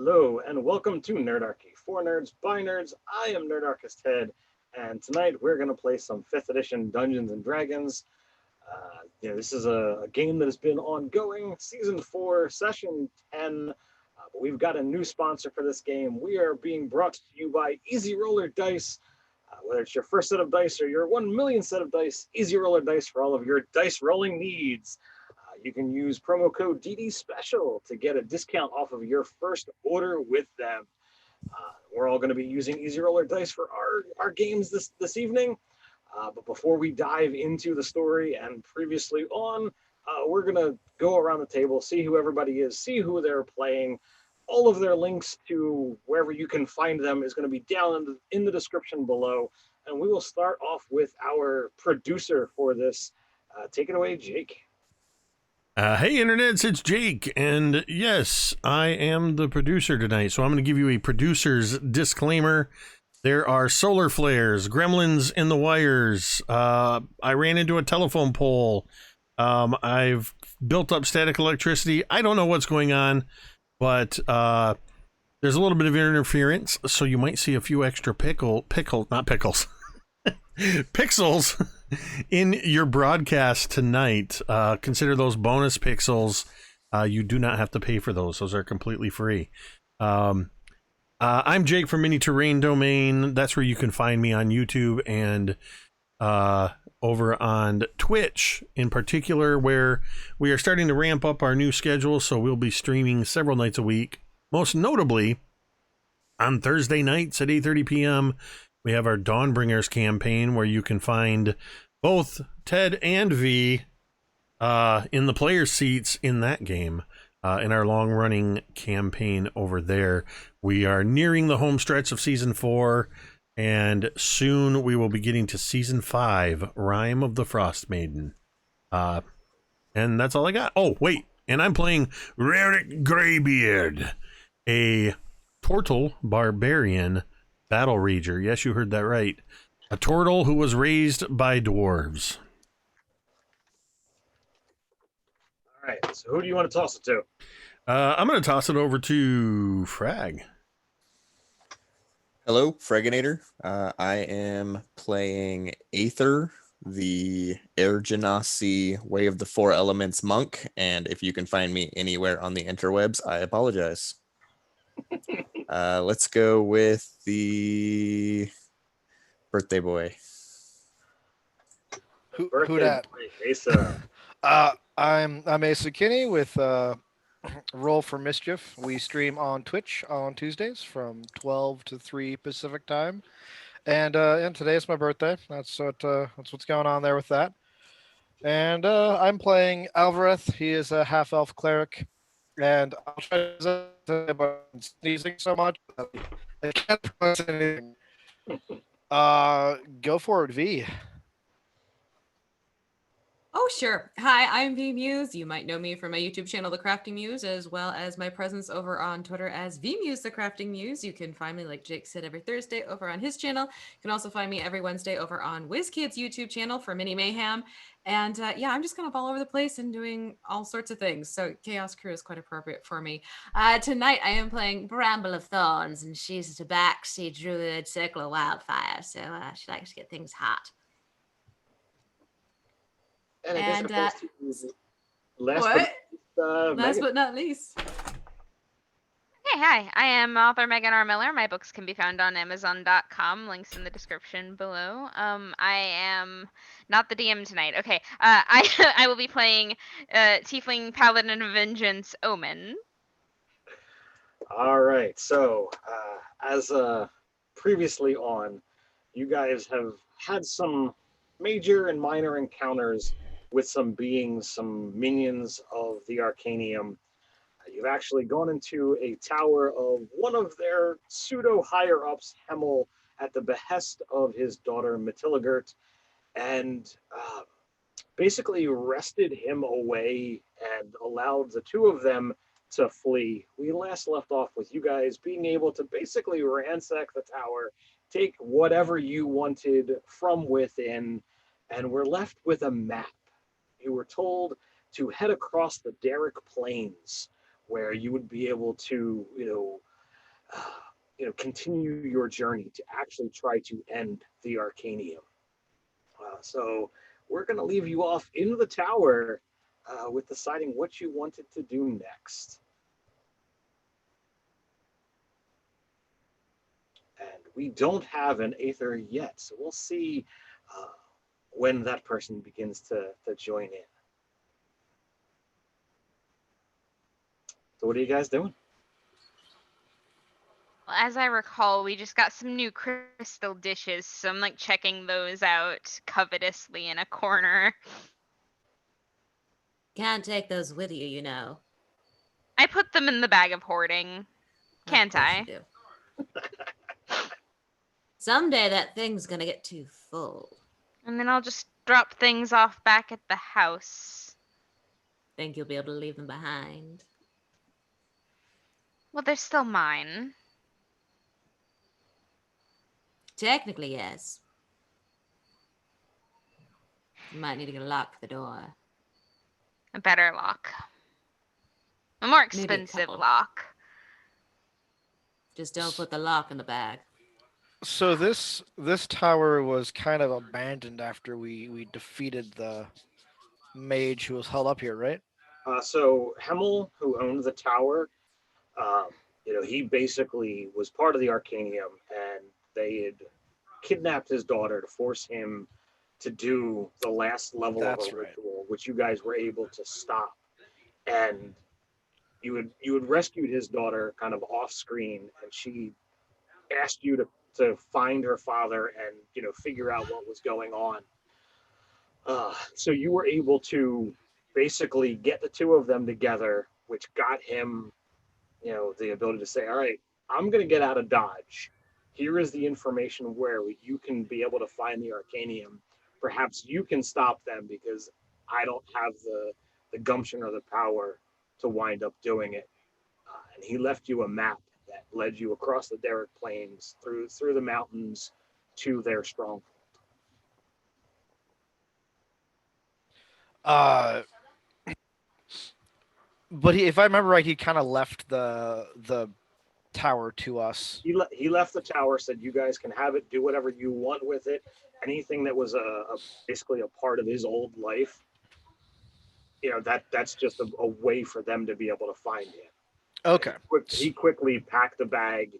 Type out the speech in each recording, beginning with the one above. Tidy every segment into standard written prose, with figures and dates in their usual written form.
Hello, and welcome to Nerdarchy. For nerds, by nerds, I am Nerdarchist Ted, and tonight we're going to play some 5th edition Dungeons and Dragons. This is a game that has been ongoing, Season 4, Session 10, but we've got a new sponsor for this game. We are being brought to you by Easy Roller Dice. Whether it's your first set of dice or your 1 million set of dice, Easy Roller Dice for all of your dice rolling needs. You can use promo code DD Special to get a discount off of your first order with them. We're all going to be using Easy Roller Dice for our games this evening. But before we dive into the story and previously on, we're going to go around the table, see who everybody is, see who they're playing. All of their links to wherever you can find them is going to be down in the description below. And we will start off with our producer for this. Take it away, Jake. Hey, internets, it's Jake, and yes, I am the producer tonight, so I'm going to give you a producer's disclaimer. There are solar flares, gremlins in the wires, I ran into a telephone pole, I've built up static electricity. I don't know what's going on, but there's a little bit of interference, so you might see a few extra pixels in your broadcast tonight. Consider those bonus pixels. You do not have to pay for those. Those are completely free. I'm Jake from Mini Terrain Domain. That's where you can find me on YouTube and over on Twitch in particular, where we are starting to ramp up our new schedule. So we'll be streaming several nights a week, most notably on Thursday nights at 8:30 p.m. We have our Dawnbringers campaign where you can find both Ted and V in the player seats in that game, in our long-running campaign over there. We are nearing the home stretch of Season 4, and soon we will be getting to Season 5, Rime of the Frost Maiden. And that's all I got. Oh, wait, and I'm playing Raric Greybeard, a Tortle Barbarian Battle Rager. Yes, you heard that right. A turtle who was raised by dwarves. All right, so who do you want to toss it to? I'm going to toss it over to Frag. Hello, Fraginator. I am playing Aether, the Air Genasi Way of the Four Elements monk, and if you can find me anywhere on the interwebs, I apologize. Let's go with the birthday boy. Who dat? Asa. I'm Asa Kinney with Roll for Mischief. We stream on Twitch on Tuesdays from 12 to 3 Pacific time, and today is my birthday. That's what's going on there with that. And I'm playing Alvareth. He is a half elf cleric, and I'll try to but I'm sneezing so much that I can't pronounce anything. Go for it, V. Oh, sure. Hi, I'm V Muse. You might know me from my YouTube channel, The Crafting Muse, as well as my presence over on Twitter as V Muse, The Crafting Muse. You can find me, like Jake said, every Thursday over on his channel. You can also find me every Wednesday over on WizKid's YouTube channel for Mini Mayhem. And I'm just kind of all over the place and doing all sorts of things. So Chaos Crew is quite appropriate for me. Tonight I am playing Bramble of Thorns, and she's a tabaxi druid circle of wildfire. So she likes to get things hot. And I guess last but not least. Hey, hi. I am author Megan R. Miller. My books can be found on Amazon.com. Links in the description below. I am not the DM tonight. Okay. I will be playing Tiefling Paladin of Vengeance Omen. All right. So, as previously on, you guys have had some major and minor encounters with some beings, some minions of the Arcanium. You've actually gone into a tower of one of their pseudo higher-ups, Hemel, at the behest of his daughter Matilligert, and basically wrested him away and allowed the two of them to flee. We last left off with you guys being able to basically ransack the tower, take whatever you wanted from within, and we're left with a map. You were told to head across the Derrick Plains, where you would be able to, continue your journey to actually try to end the Arcanium. So we're going to leave you off in the tower with deciding what you wanted to do next. And we don't have an Aether yet, so we'll see when that person begins to join in. So what are you guys doing? Well, as I recall, we just got some new crystal dishes, so I'm like checking those out covetously in a corner. Can't take those with you, you know. I put them in the bag of hoarding. Can't Of course I? you do. Someday that thing's gonna get too full. And then I'll just drop things off back at the house. Think you'll be able to leave them behind? Well, they're still mine. Technically, yes. You might need to get a lock for the door. A better lock. A more Maybe a expensive couple. lock. Just don't put the lock in the bag. So this tower was kind of abandoned after we defeated the mage who was held up here, right? So Hemel, who owned the tower, um, he basically was part of the Arcanium, and they had kidnapped his daughter to force him to do the last level That's of a right. ritual, which you guys were able to stop. And you had rescued his daughter kind of off screen, and she asked you to find her father and figure out what was going on. So you were able to basically get the two of them together, which got him the ability to say, all right, I'm going to get out of Dodge. Here is the information where you can be able to find the Arcanium. Perhaps you can stop them because I don't have the gumption or the power to wind up doing it. And he left you a map that led you across the Derrick Plains, through the mountains to their stronghold. Uh, but if I remember right, he kind of left the tower to us. He left the tower, said you guys can have it, do whatever you want with it. Anything that was basically a part of his old life, that's just a way for them to be able to find him. Okay. He quickly packed a bag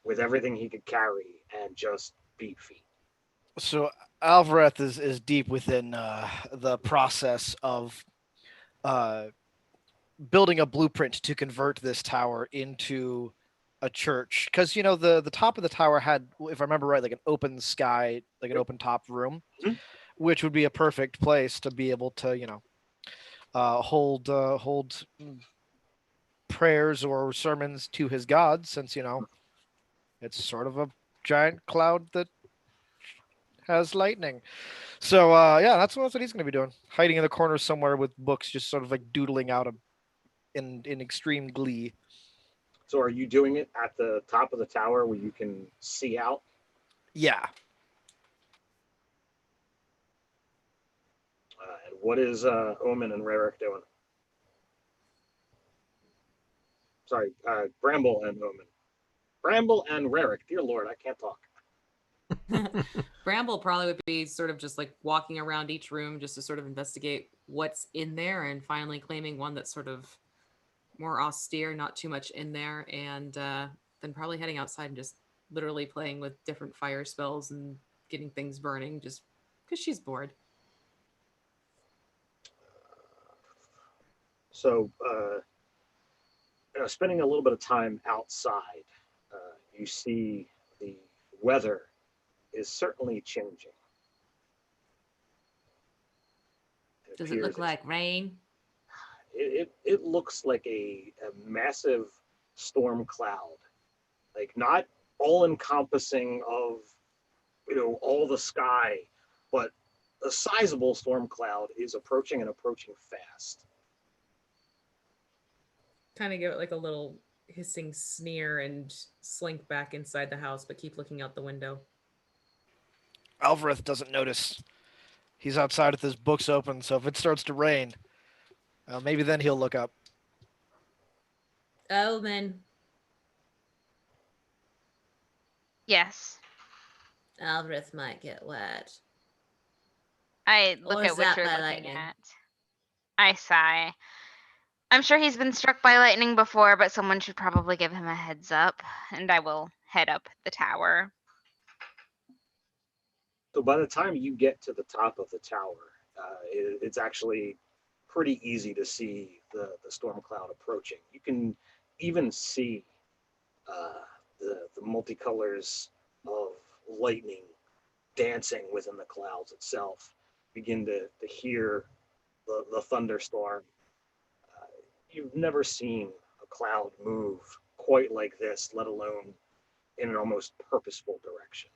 with everything he could carry and just beat feet. So Alvarez is deep within the process of building a blueprint to convert this tower into a church, because the top of the tower had, if I remember right, like an open sky, like an open top room, Mhm. which would be a perfect place to be able to hold prayers or sermons to his gods, since it's sort of a giant cloud that has lightning. So yeah, that's what he's going to be doing, hiding in the corner somewhere with books, just sort of like doodling out in extreme glee. So are you doing it at the top of the tower where you can see out? Yeah. And what is Omen and Rarick doing? Sorry, Bramble and Omen. Bramble and Rarick. Dear Lord, I can't talk. Bramble probably would be sort of just like walking around each room just to sort of investigate what's in there, and finally claiming one that's sort of more austere, not too much in there, and then probably heading outside and just literally playing with different fire spells and getting things burning just because she's bored. So, spending a little bit of time outside, you see the weather is certainly changing. Does it look like rain? It looks like a massive storm cloud, like not all encompassing of all the sky, but a sizable storm cloud is approaching and approaching fast. Kind of give it like a little hissing sneer and slink back inside the house, but keep looking out the window. Alvarez doesn't notice. He's outside with his books open, so if it starts to rain, maybe then he'll look up. Omen. Yes. Alvarez might get wet. I look Or at what zapped you're by looking lightning. at. I sigh. I'm sure he's been struck by lightning before, but someone should probably give him a heads up, and I will head up the tower. So by the time you get to the top of the tower, it's actually pretty easy to see the storm cloud approaching. You can even see the multicolors of lightning dancing within the clouds itself. Begin to hear the thunderstorm. Uh, you've never seen a cloud move quite like this, let alone in an almost purposeful direction.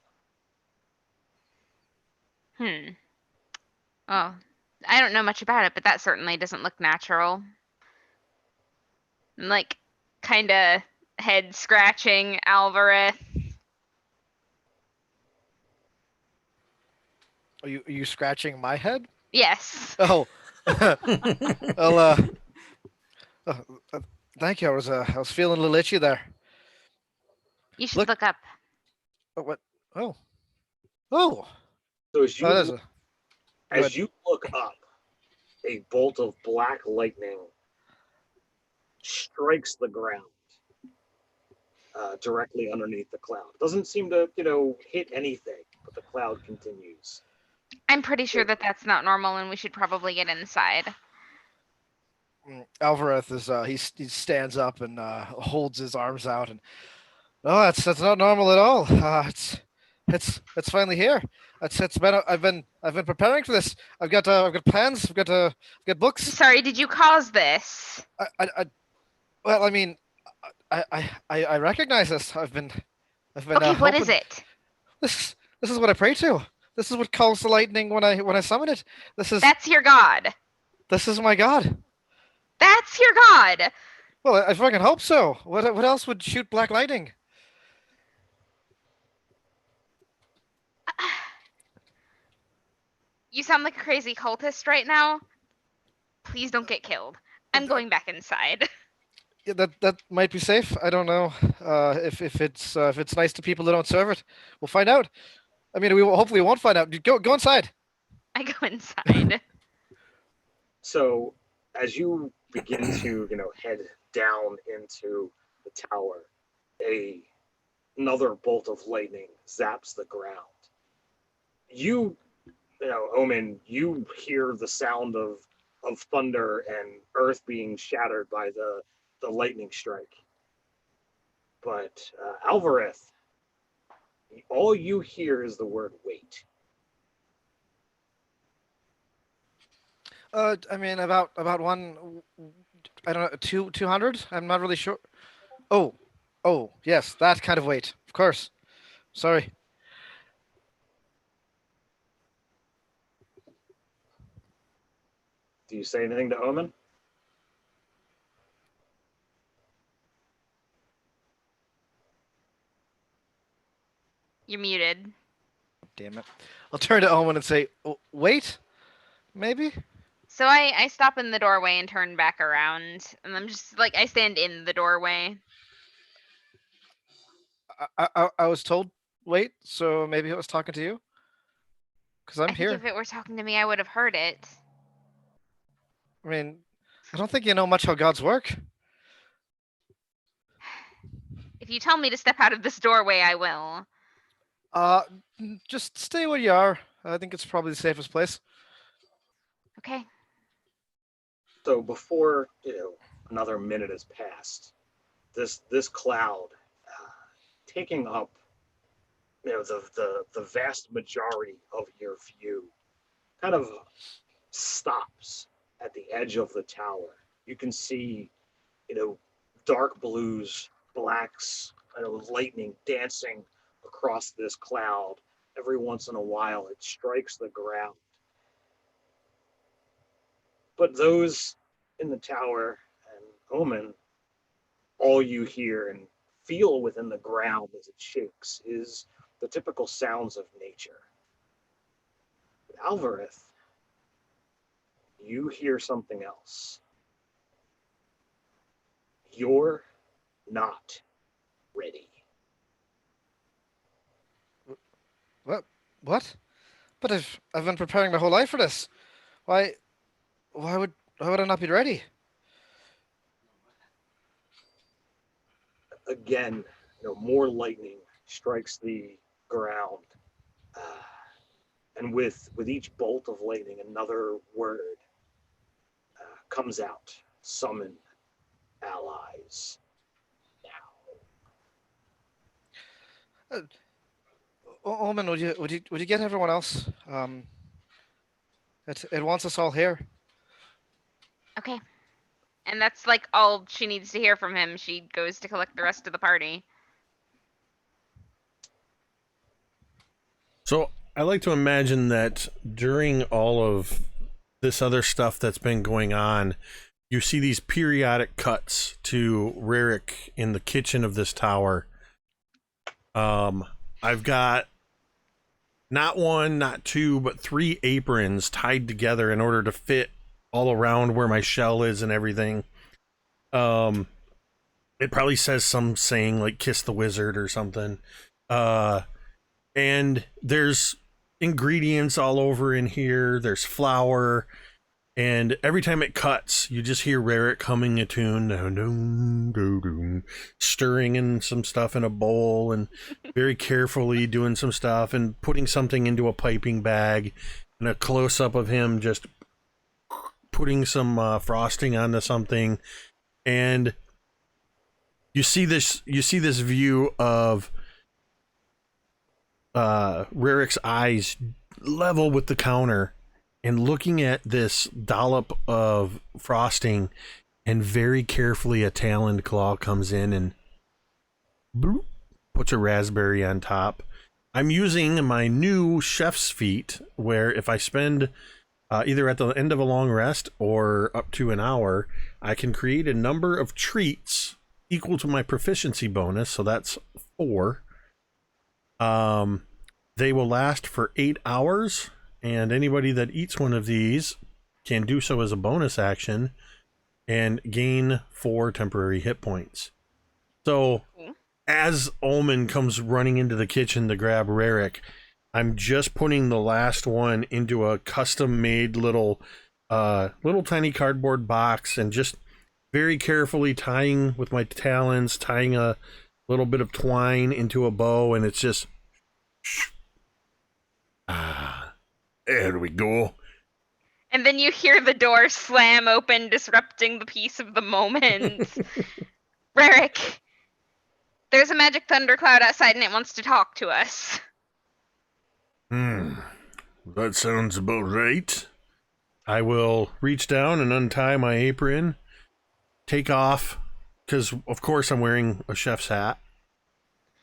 Oh, I don't know much about it, but that certainly doesn't look natural. I'm like, kind of head scratching Alvarez. Are you scratching my head? Yes. Oh. Well, uh, uh, thank you. I was feeling a little itchy there. You should Look. look up. Oh, what? Oh. Oh. So Oh, there's a. Go ahead. as you look up, a bolt of black lightning strikes the ground directly underneath the cloud. It doesn't seem to, hit anything, but the cloud continues. I'm pretty sure that that's not normal, and we should probably get inside. Alvarez is he stands up and holds his arms out and that's not normal at all. It's finally here. It's been I've been preparing for this. I've got plans. I've got I'm books. sorry, did you cause this? I well I mean I recognize this. I've been Okay, what is hoping it? this is what I pray to. This is what calls the lightning when I summon it. That's your god. This is my god. That's your god. Well, I fucking hope so. What else would shoot black lightning? You sound like a crazy cultist right now. Please don't get killed. I'm going back inside. Yeah, that might be safe. I don't know if it's nice to people that don't serve it. We'll find out. I mean, hopefully we won't find out. Go inside. I go inside. So as you begin to, head down into the tower, another bolt of lightning zaps the ground. Omen, you hear the sound of thunder and earth being shattered by the lightning strike. But Alvarez, all you hear is the word wait. I mean, about one. I don't know, 200. I'm not really sure. Oh, oh, yes, that kind of weight. Of course. Sorry. Do you say anything to Omen? You're muted. Damn it. I'll turn to Owen and say, oh, wait, maybe. So I stop in the doorway and turn back around, and I'm just like, I stand in the doorway. I was told wait, so maybe I was talking to you. Because I'm I think here. if it were talking to me, I would have heard it. I mean, I don't think you know much how gods work. If you tell me to step out of this doorway, I will. Uh, just stay where you are. I think it's probably the safest place. Okay. So before another minute has passed, this cloud taking up the vast majority of your view kind of stops at the edge of the tower. You can see dark blues, blacks, lightning dancing across this cloud. Every once in a while, it strikes the ground. But those in the tower and Omen, all you hear and feel within the ground as it shakes is the typical sounds of nature. With Alvarez, you hear something else. You're not ready. What? What? But I've been preparing my whole life for this. Why why would I not be ready? Again, more lightning strikes the ground, uh, and with each bolt of lightning, another word comes out: summon allies now. Uh, Omen, would you get everyone else? It wants us all here. Okay. And that's like all she needs to hear from him. She goes to collect the rest of the party. So I like to imagine that during all of this other stuff that's been going on, you see these periodic cuts to Rarick in the kitchen of this tower. I've got not one, not two, but 3 aprons tied together in order to fit all around where my shell is and everything. It probably says some saying like "kiss the wizard" or something. And there's ingredients all over in here. There's flour, and every time it cuts, you just hear Rarick humming a tune, stirring in some stuff in a bowl, and very carefully doing some stuff and putting something into a piping bag, and a close up of him just putting some frosting onto something, and you see this view of Rarick's eyes level with the counter and looking at this dollop of frosting, and very carefully a taloned claw comes in and bloop, puts a raspberry on top. I'm using my new chef's feat, where if I spend either at the end of a long rest or up to an hour, I can create a number of treats equal to my proficiency bonus, so that's 4. They will last for 8 hours, and anybody that eats one of these can do so as a bonus action and gain 4 temporary hit points. So, as Omen comes running into the kitchen to grab Rarick, I'm just putting the last one into a custom-made little tiny cardboard box, and just very carefully tying with my talons, tying a little bit of twine into a bow, and it's just... there we go. And then you hear the door slam open, disrupting the peace of the moment. Rarick, there's a magic thundercloud outside and it wants to talk to us. That sounds about right. I will reach down and untie my apron, take off, because of course I'm wearing a chef's hat,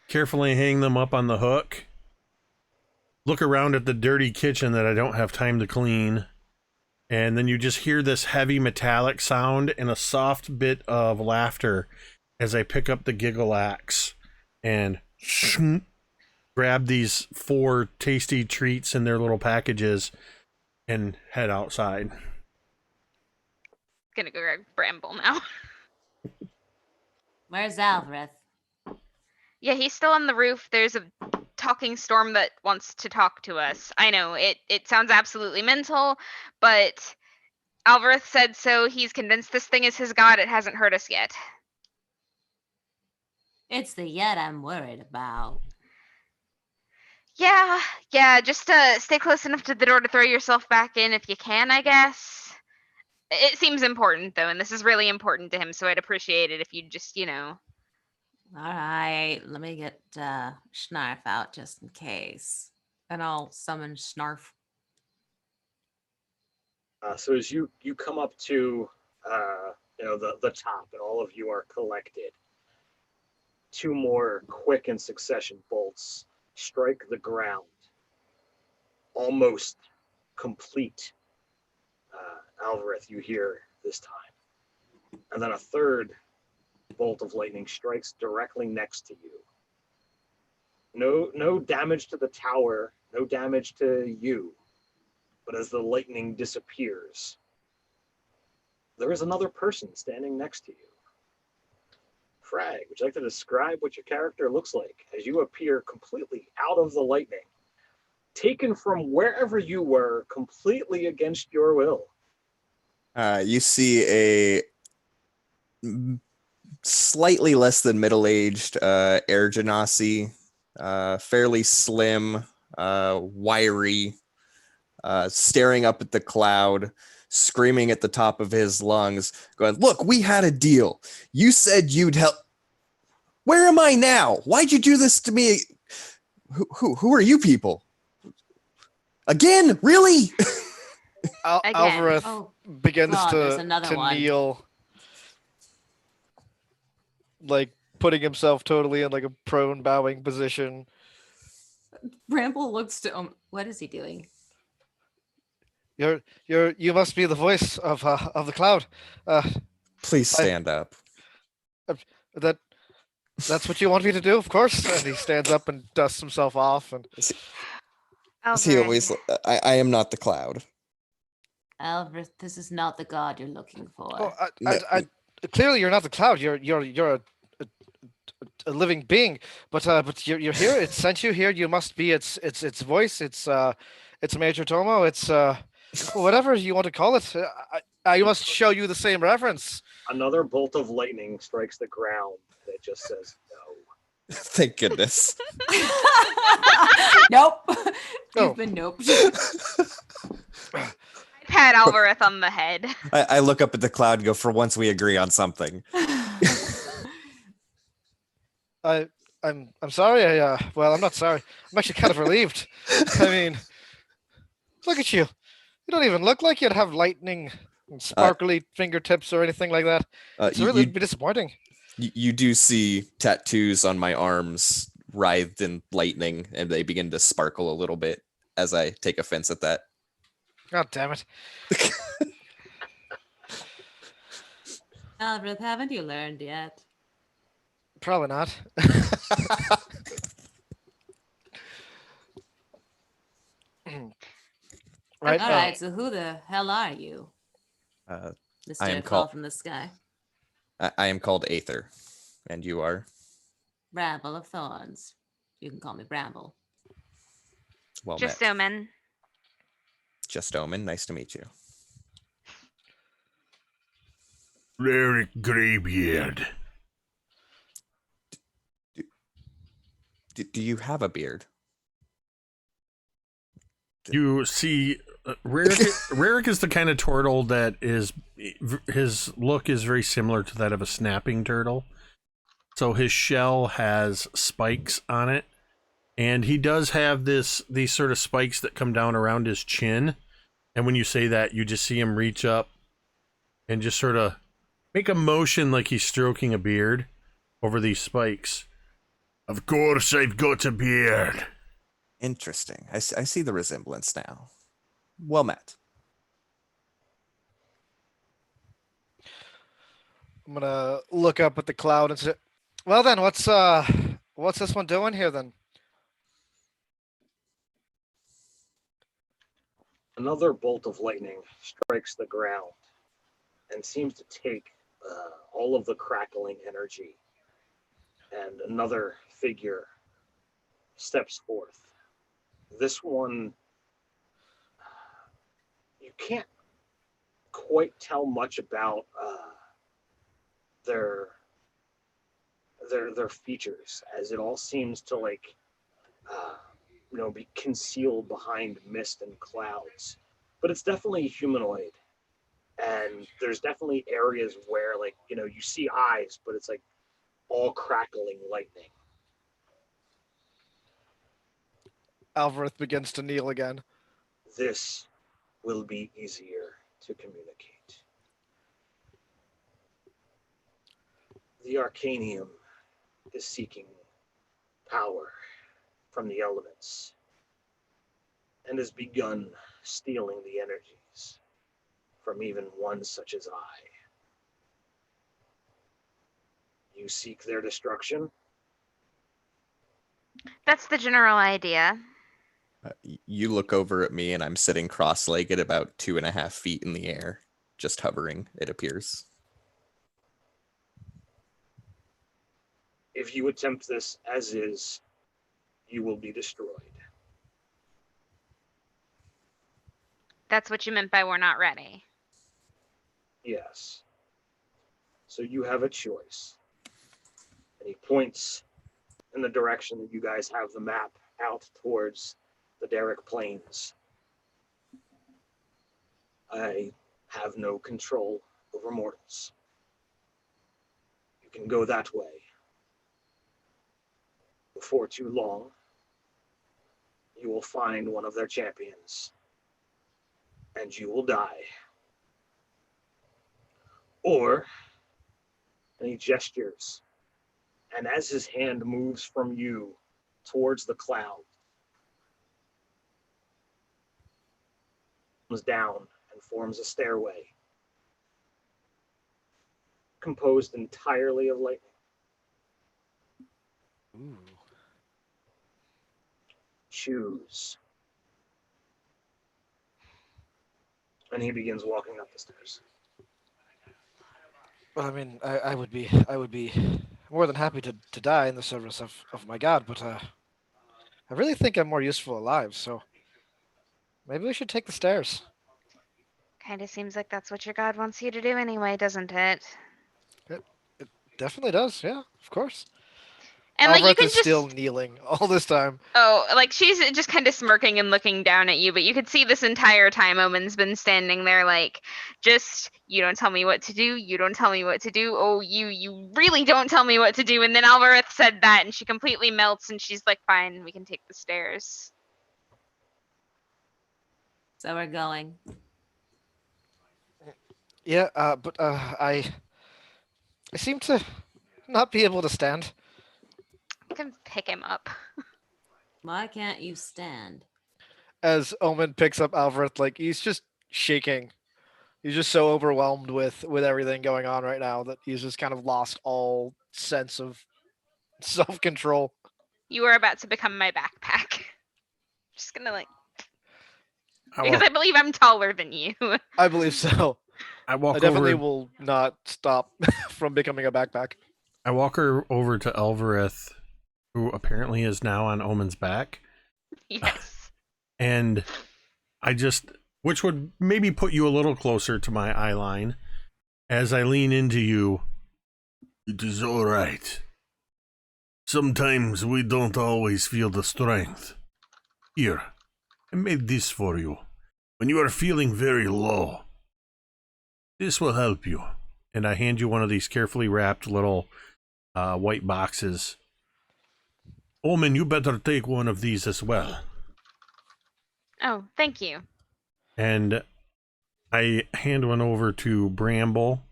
carefully hang them up on the hook, look around at the dirty kitchen that I don't have time to clean, and then you just hear this heavy metallic sound and a soft bit of laughter as I pick up the giggle axe and grab these 4 tasty treats in their little packages and head outside. Gonna go grab Bramble now. Where's Alvarez? Yeah, he's still on the roof. There's a talking storm that wants to talk to us. I know, it sounds absolutely mental, but Alvarez said so. He's convinced this thing is his god. It hasn't hurt us yet. It's the yet I'm worried about. Yeah, just stay close enough to the door to throw yourself back in if you can, I guess. It seems important, though, and this is really important to him, so I'd appreciate it if you'd just, All right, let me get Snarf out just in case. And I'll summon Snarf. So as you come up to the top, and all of you are collected, 2 more quick in succession bolts strike the ground, almost complete. Alvarez, you hear this time, and then a third bolt of lightning strikes directly next to you. No damage to the tower, no damage to you, but as the lightning disappears, there is another person standing next to you. Frag, would you like to describe what your character looks like as you appear completely out of the lightning, taken from wherever you were completely against your will. You see a slightly less than middle-aged Air Genasi, fairly slim, wiry, staring up at the cloud, screaming at the top of his lungs, going, "Look, we had a deal. You said you'd help. Where am I now? Why'd you do this to me? Who are you people? Again? Really?" Again. Alvarez Oh, begins God, there's another to one. kneel, like putting himself totally in like a prone bowing position. Bramble looks to. What is he doing? You must be the voice of the cloud. Please stand up. That that's what you want me to do, of course. And he stands up and dusts himself off. And As he always, Alvarez. I am not the cloud. Alvarez, this is not the god you're looking for. clearly you're not the cloud. You're a living being. But you're here. It sent you here. You must be its voice. It's Major Tomo. It's whatever you want to call it. I must show you the same reference. Another bolt of lightning strikes the ground, and it just says no. Thank goodness. Nope. Oh. You've been noped. Pat Alvarez on the head. I look up at the cloud and go, "For once we agree on something." I'm sorry. Well, I'm not sorry. I'm actually kind of relieved. I mean, look at you. You don't even look like you'd have lightning and sparkly fingertips or anything like that. It's really it'd be disappointing. You do see tattoos on my arms writhed in lightning, and they begin to sparkle a little bit as I take offense at that. God damn it. Alvarez, haven't you learned yet? Probably not. Right. All right. So who the hell are you, Mr. I am Fall called- from the Sky? I am called Aether, and you are? Bramble of Thorns. You can call me Bramble. Well Just met. Omen. Just Omen. Nice to meet you. Eric Greybeard. Do you have a beard? You see, Rarik is the kind of turtle that is, his look is very similar to that of a snapping turtle. So his shell has spikes on it, and he does have these sort of spikes that come down around his chin. And when you say that, you just see him reach up and just sort of make a motion like he's stroking a beard over these spikes. Of course, I've got a beard. Interesting. I see the resemblance now. Well met. I'm gonna look up at the cloud and say, "Well then, what's this one doing here then?" Another bolt of lightning strikes the ground and seems to take all of the crackling energy. And another figure steps forth. This one, you can't quite tell much about their features, as it all seems to be concealed behind mist and clouds. But it's definitely humanoid, and there's definitely areas where you see eyes, but it's like all crackling lightning. Alvarez begins to kneel again. This will be easier to communicate. The Arcanium is seeking power from the elements and has begun stealing the energies from even one such as I. You seek their destruction? That's the general idea. You look over at me, and I'm sitting cross-legged about 2.5 feet in the air, just hovering, it appears. If you attempt this as is, you will be destroyed. That's what you meant by we're not ready. Yes. So you have a choice. And he points in the direction that you guys have the map out towards the Derrick Plains. I have no control over mortals. You can go that way. Before too long, you will find one of their champions, and you will die. Or, and he gestures, and as his hand moves from you towards the cloud, comes down and forms a stairway composed entirely of lightning. Ooh. Choose. And he begins walking up the stairs. Well, I mean, I would be more than happy to die in the service of my god, but I really think I'm more useful alive, so maybe we should take the stairs. Kind of seems like that's what your god wants you to do anyway, doesn't it? It definitely does, yeah, of course. And like you Alvarez can is just still kneeling all this time. oh, like she's just kind of smirking and looking down at you, but you could see this entire time Omen's been standing there like, just you don't tell me what to do, you don't tell me what to do. Oh, you really don't tell me what to do. And then Alvarez said that, and she completely melts, and she's like, "Fine, we can take the stairs." So we're going. Yeah, but I seem to not be able to stand. You can pick him up. Why can't you stand? As Omen picks up Alvarez, like he's just shaking. He's just so overwhelmed with everything going on right now that he's just kind of lost all sense of self-control. You are about to become my backpack. Just gonna like I because walk, I believe I'm taller than you. I believe so. I walk I definitely over. will not stop from becoming a backpack. I walk her over to Elvareth, who apparently is now on Omen's back, Yes. and which would maybe put you a little closer to my eye line, as I lean into you. It is all right. Sometimes we don't always feel the strength. Here, I made this for you. When you are feeling very low, this will help you. And I hand you one of these carefully wrapped little white boxes. Omen, you better take one of these as well. Oh, thank you. And I hand one over to Bramble.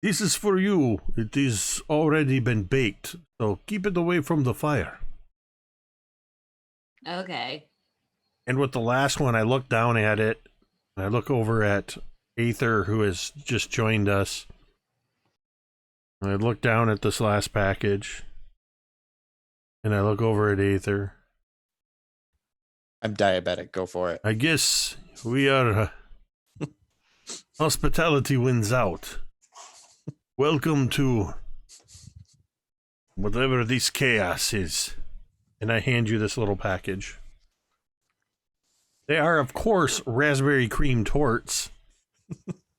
This is for you. It is already been baked, so keep it away from the fire. Okay. And with the last one, I look down at it, and I look over at Aether, who has just joined us. And I look down at this last package, and I look over at Aether. I'm diabetic. Go for it. I guess we are... hospitality wins out. Welcome to whatever this chaos is. And I hand you this little package. They are, of course, raspberry cream torts.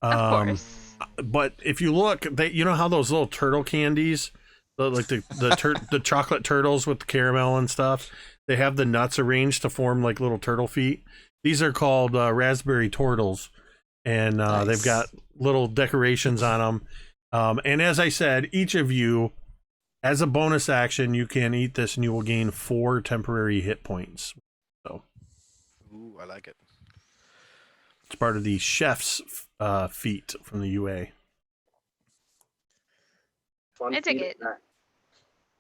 Of course. But if you look, you know how those little turtle candies, the chocolate turtles with the caramel and stuff, they have the nuts arranged to form like little turtle feet. These are called raspberry turtles, and Nice. they've got little decorations on them. And as I said, each of you, as a bonus action, you can eat this and you will gain 4 temporary hit points. So Ooh, I like it. it's part of the chef's feat from the UA. Fun I dig feat it. of that.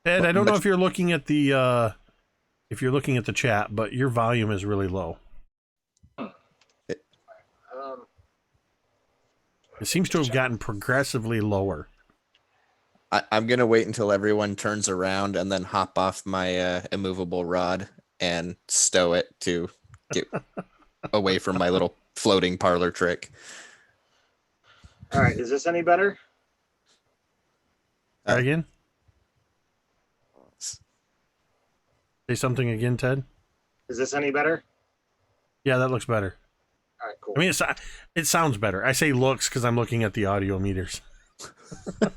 Ed, I don't know if you're looking at the chat, but your volume is really low. It seems to have gotten progressively lower. I'm going to wait until everyone turns around and then hop off my immovable rod and stow it to get away from my little floating parlor trick. All right, is this any better? Try again? Say something again, Ted? Is this any better? Yeah, that looks better. All right, cool. I mean, it sounds better. I say looks because I'm looking at the audio meters.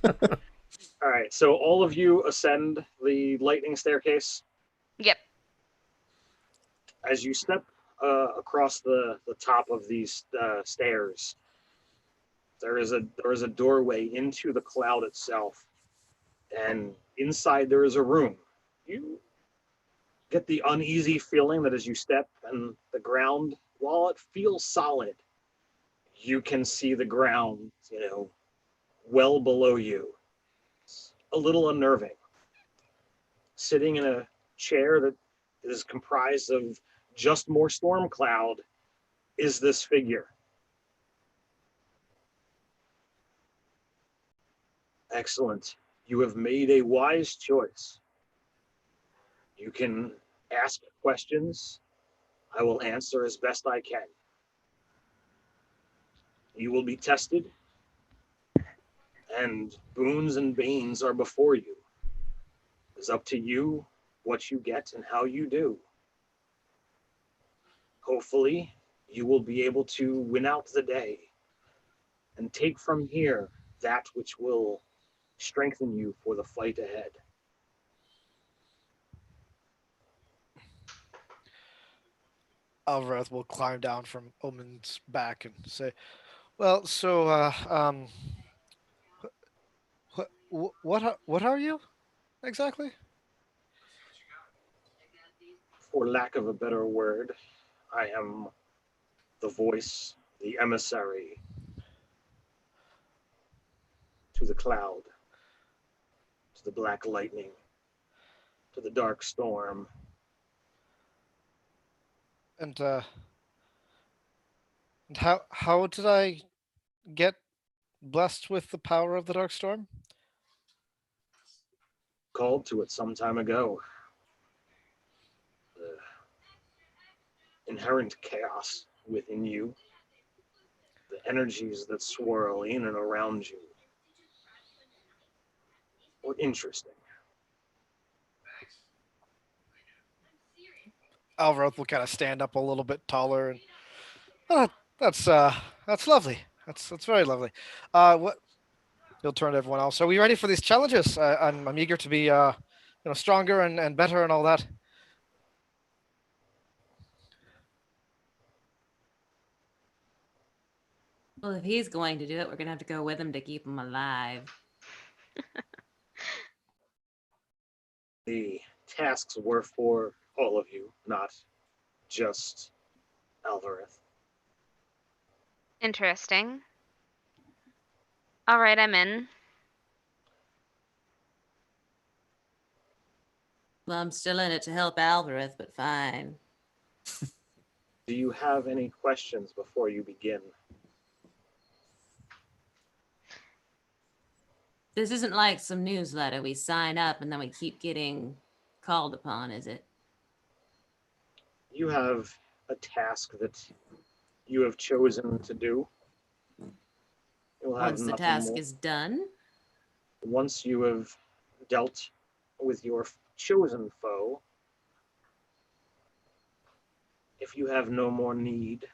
All right, so all of you ascend the lightning staircase. Yep. As you step across the top of these stairs, there is a doorway into the cloud itself, and inside there is a room. You get the uneasy feeling that as you step and the ground, while it feels solid, you can see the ground, well below you. It's a little unnerving. Sitting in a chair that is comprised of just more storm cloud is this figure. Excellent. You have made a wise choice. You can ask questions. I will answer as best I can. You will be tested, and boons and banes are before you. It's up to you what you get and how you do. Hopefully, you will be able to win out the day and take from here that which will strengthen you for the fight ahead. Alvarez will climb down from Omen's back and say, "Well, so, what are you exactly?" For lack of a better word, I am the voice, the emissary to the cloud, to the black lightning, to the dark storm. And how did I get blessed with the power of the dark storm? Called to it some time ago. The inherent chaos within you, the energies that swirl in and around you were interesting. Alvarez will kind of stand up a little bit taller and, "Oh, that's lovely. That's very lovely. What?" He'll turn to everyone else. "Are we ready for these challenges? I'm eager to be stronger and better and all that." Well, if he's going to do it, we're going to have to go with him to keep him alive. The tasks were for all of you, not just Alvarez. Interesting. All right, I'm in. Well, I'm still in it to help Alvarez, but fine. Do you have any questions before you begin? This isn't like some newsletter we sign up and then we keep getting called upon, is it? You have a task that you have chosen to do. You'll have Once the nothing task more. is done. Once you have dealt with your chosen foe, if you have no more need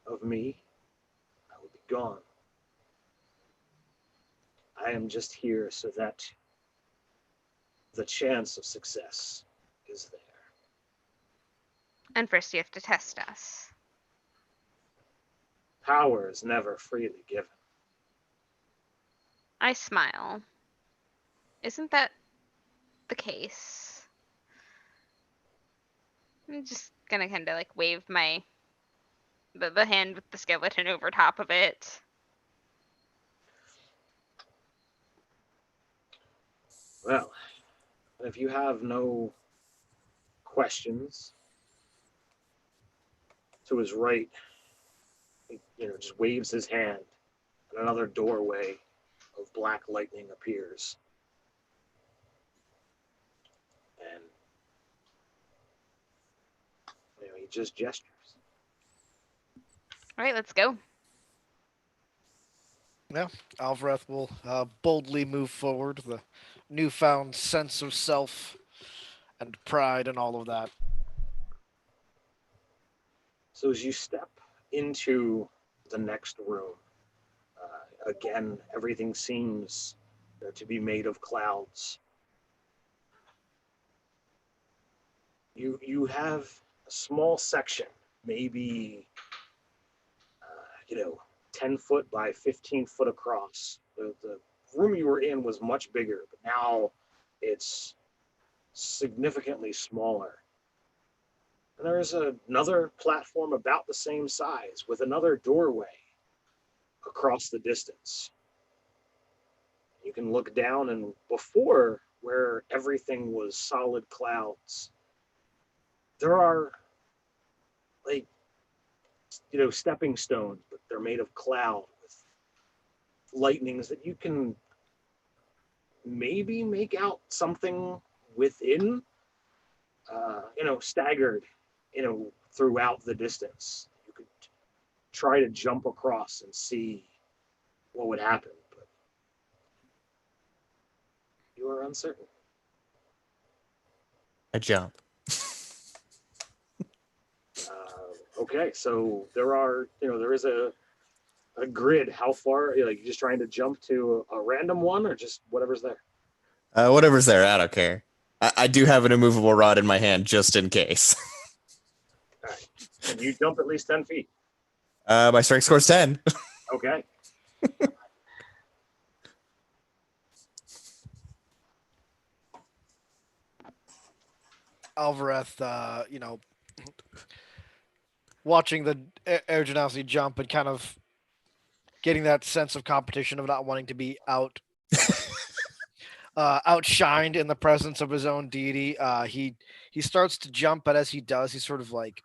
of me, I will be gone. I am just here so that the chance of success is there. And first, you have to test us. Power is never freely given. I smile. Isn't that the case? I'm just gonna kind of like wave my the hand with the skeleton over top of it. Well, if you have no questions, to his right, he just waves his hand, and another doorway of black lightning appears. And he just gestures. All right, let's go. Yeah, Alvarez will boldly move forward with a newfound sense of self and pride and all of that. So as you step into the next room. Again, everything seems to be made of clouds. You have a small section, maybe 10 foot by 15 foot across. The room you were in was much bigger, but now it's significantly smaller. And there is another platform about the same size with another doorway across the distance. You can look down, and before, where everything was solid clouds, there are like stepping stones, but they're made of cloud with lightnings that you can maybe make out something within, staggered, throughout the distance. You could try to jump across and see what would happen, but you are uncertain. I jump. Okay, so there is a grid. How far? Like, you just trying to jump to a random one, or just whatever's there? Whatever's there, I don't care. I do have an immovable rod in my hand just in case. All right. Can you jump at least 10 feet? My strength score's 10. Okay. Alvareth, watching the Air Genasi jump and kind of getting that sense of competition of not wanting to be outshined in the presence of his own deity. He starts to jump, but as he does, he sort of like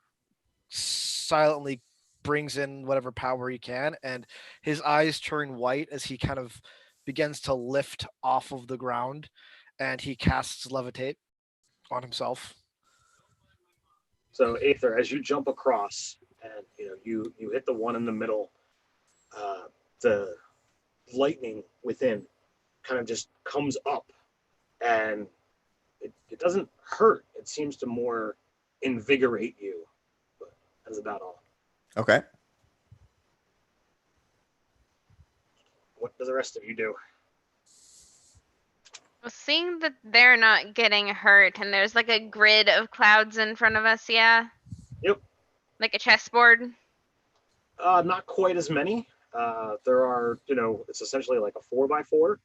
silently brings in whatever power he can, and his eyes turn white as he kind of begins to lift off of the ground, and he casts levitate on himself. So Aether, as you jump across, and you hit the one in the middle, the lightning within kind of just comes up, and it doesn't hurt. It seems to more invigorate you, but that's about all. Okay. What do the rest of you do? Well, seeing that they're not getting hurt and there's like a grid of clouds in front of us, yeah? Yep. Like a chessboard? Not quite as many. There are, it's essentially like a 4x4.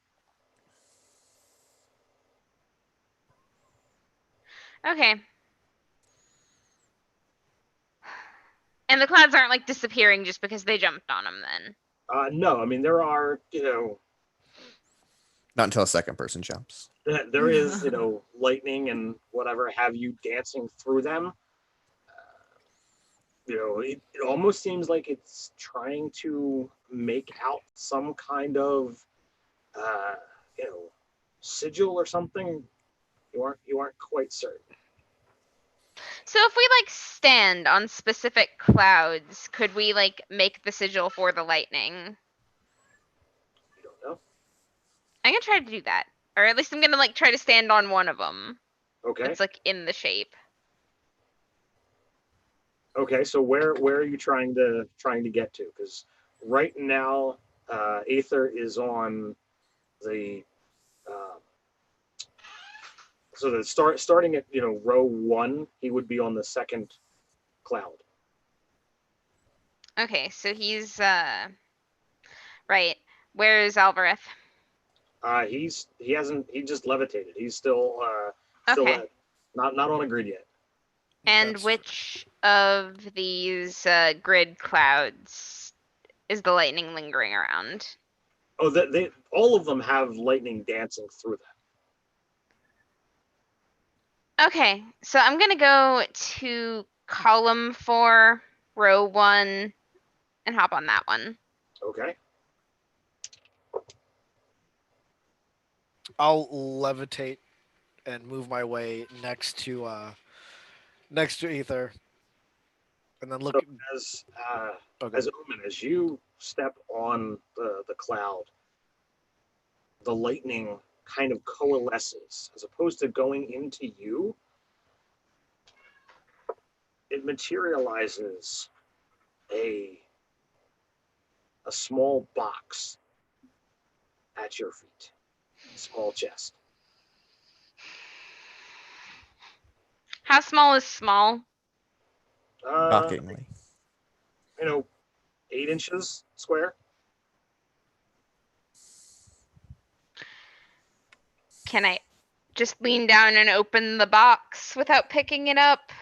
Okay. And the clouds aren't like disappearing just because they jumped on them then? No, I mean, there are, Not until a second person jumps. there is, lightning and whatever have you dancing through them. It almost seems like it's trying to make out some kind of, sigil or something. You aren't quite certain. So if we like stand on specific clouds, could we like make the sigil for the lightning? You don't know. I'm gonna try to do that. Or at least I'm gonna like try to stand on one of them. Okay. It's like in the shape. Okay, so where are you trying to get to? Because right now, Aether is on the so the starting at row 1, he would be on the second cloud. Okay, so he's right. Where's Alvareth? He just levitated. He's still Okay. not on a grid yet. And which of these grid clouds is the lightning lingering around? Oh, they all of them have lightning dancing through them. Okay, so I'm gonna go to column 4, row 1, and hop on that one. Okay. I'll levitate and move my way next to Ether, and then look. So as Omen, as you step on the cloud, the lightning kind of coalesces. As opposed to going into you, it materializes a small box at your feet, a small chest. How small is small? Uh, Shockingly. 8 inches square. Can I just lean down and open the box without picking it up?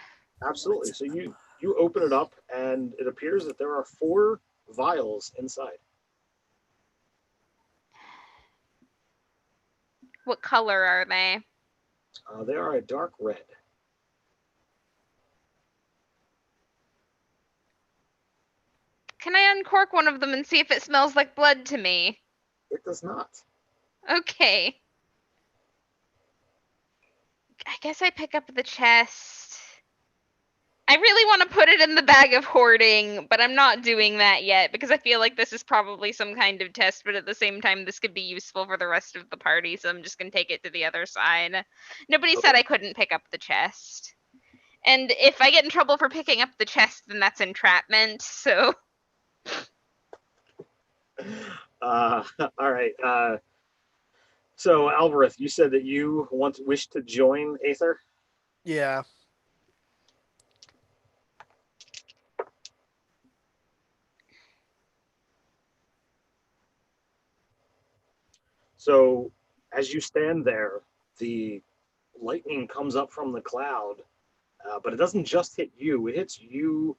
Absolutely. So you open it up, and it appears that there are 4 vials inside. What color are they? They are a dark red. Can I uncork one of them and see if it smells like blood to me? It does not. Okay. I guess I pick up the chest. I really want to put it in the bag of hoarding, but I'm not doing that yet because I feel like this is probably some kind of test, but at the same time, this could be useful for the rest of the party, so I'm just going to take it to the other side. Nobody said I couldn't pick up the chest. And if I get in trouble for picking up the chest, then that's entrapment, so... All right. So, Alvarez, you said that you wish to join Aether? Yeah. So, as you stand there, the lightning comes up from the cloud, but it doesn't just hit you, it hits you